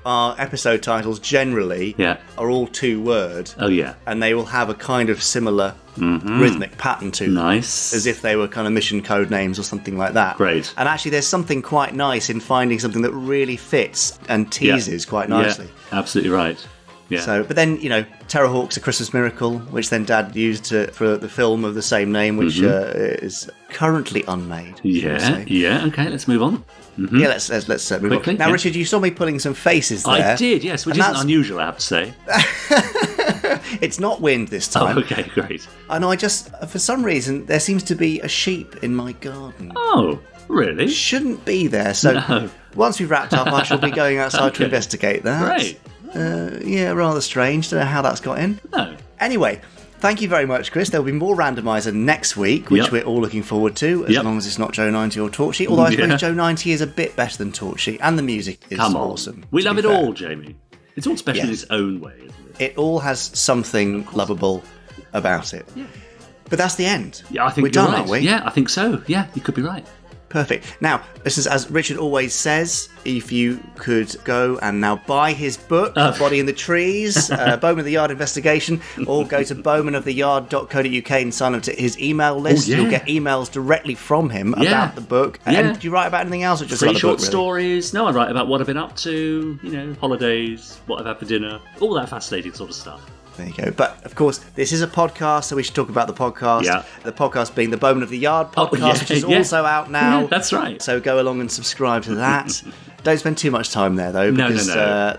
our episode titles generally are all 2-word. Oh, yeah. And they will have a kind of similar rhythmic pattern to them. Nice. As if they were kind of mission code names or something like that. Great. And actually, there's something quite nice in finding something that really fits and teases quite nicely. Yeah, absolutely right. Yeah. So, but then, Terrorhawk's A Christmas Miracle, which then Dad used for the film of the same name, which is currently unmade. Yeah, okay, let's move on. Yeah, let's move Quickly, on. Now, Richard, you saw me pulling some faces there. I did, yes, which isn't unusual, I have to say. It's not wind this time. Oh, okay, great. And I just, for some reason, there seems to be a sheep in my garden. Oh, really? Shouldn't be there. So once we've wrapped up, I shall be going outside to investigate that. Great. Yeah, rather strange. Don't know how that's got in. No. Anyway, thank you very much, Chris. There'll be more Randomiser next week, which we're all looking forward to, as long as it's not Joe 90 or Torchy. Although I suppose Joe 90 is a bit better than Torchy, and the music is awesome. We love it all, Jamie. It's all special in its own way, isn't it? It all has something lovable about it. Yeah. But that's the end. Yeah, I think we're done, right. aren't we? Yeah, I think so. Yeah, you could be right. Perfect. Now, listeners, as Richard always says, if you could go and now buy his book, The Body in the Trees, Bowman of the Yard Investigation, or go to bowmanoftheyard.co.uk and sign up to his email list. You'll get emails directly from him about the book. And do you write about anything else, or just free about the short book, really? stories? No, I write about what I've been up to, holidays, what I've had for dinner, all that fascinating sort of stuff. There you go. But, of course, this is a podcast, so we should talk about the podcast. Yeah. The podcast being the Bowman of the Yard podcast, which is also out now. Yeah, that's right. So go along and subscribe to that. Don't spend too much time there, though, because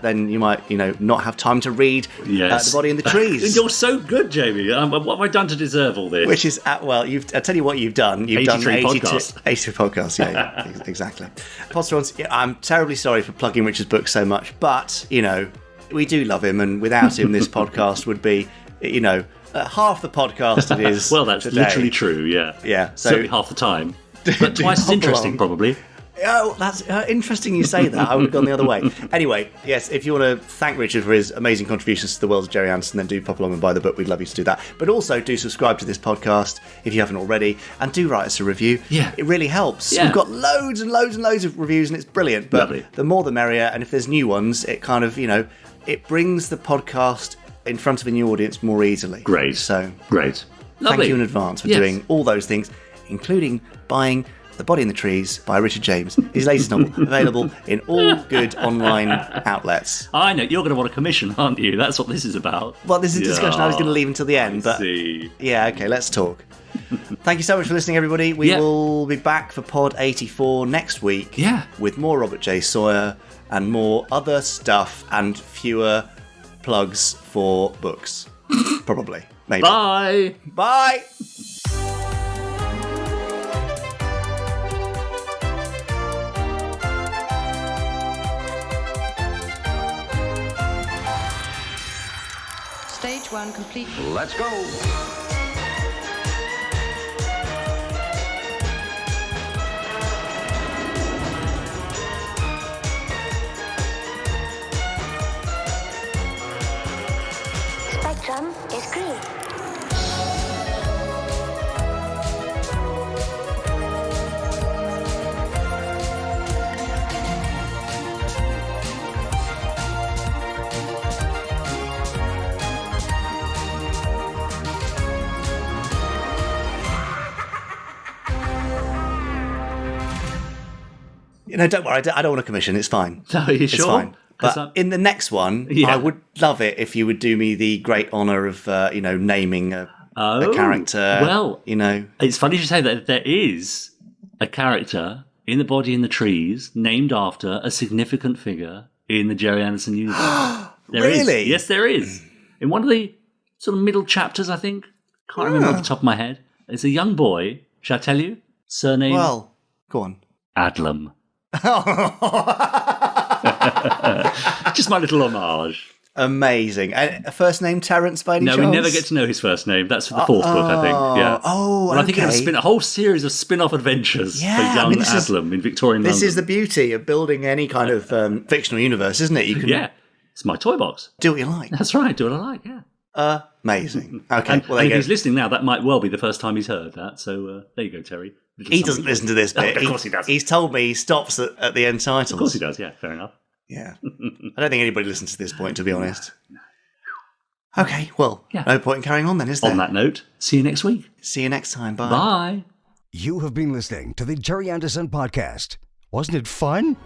then you might, not have time to read The Body in the Trees. You're so good, Jamie. What have I done to deserve all this? Which is, I tell you what you've done. You've 83 done 82 podcasts. Yeah, exactly. Podsterons, I'm terribly sorry for plugging Richard's book so much, but, we do love him, and without him, this podcast would be, half the podcast it is. Well, that's today. literally true, yeah. Yeah. So, certainly half the time. But twice as interesting, probably. Oh, that's interesting you say that. I would have gone the other way. Anyway, yes, if you want to thank Richard for his amazing contributions to the world of Gerry Anderson, then do pop along and buy the book. We'd love you to do that. But also do subscribe to this podcast if you haven't already, and do write us a review. Yeah. It really helps. Yeah. We've got loads and loads and loads of reviews, and it's brilliant. But Lovely. The more the merrier, and if there's new ones, it kind of, it brings the podcast in front of a new audience more easily. Great. So, great. Thank you in advance for doing all those things, including buying The Body in the Trees by Richard James, his latest novel, available in all good online outlets. I know, you're going to want a commission, aren't you? That's what this is about. Well, this is a discussion I was going to leave until the end, but see. Yeah, okay, let's talk. Thank you so much for listening, everybody. We will be back for Pod 84 next week with more Robert J Sawyer and more other stuff and fewer plugs for books. Probably. Maybe. Bye. Bye. Stage 1 complete. Let's go. Spectrum is green. Don't worry, I don't want a commission. It's fine. No, are you it's sure? Fine. But in the next one, I would love it if you would do me the great honour of, naming a character. Well, it's funny you say that. There is a character in The Body in the Trees named after a significant figure in the Gerry Anderson universe. Really? Yes, there is. In one of the sort of middle chapters, I think. Can't remember off the top of my head. It's a young boy. Shall I tell you? Surname? Well, go on. Adlam. Just my little homage. Amazing. And a first name Terence by any chance? No, we never get to know his first name. That's for the fourth book, I think. Yeah. Oh, well, I think okay. a whole series of spin-off adventures for young Adlam in Victorian London. This is the beauty of building any kind of fictional universe, isn't it? You can it's my toy box. Do what you like. That's right, do what I like, yeah. Amazing. Okay, and well, if he's listening now, that might well be the first time he's heard that. So there you go, Terry. He doesn't listen to this bit. Of course he does. He's told me he stops at the end titles. Of course he does, yeah, fair enough. Yeah. I don't think anybody listens to this point, to be honest. Okay, well, no point in carrying on then, is there? On that note, see you next week. See you next time. Bye. Bye. You have been listening to the Gerry Anderson Podcast. Wasn't it fun?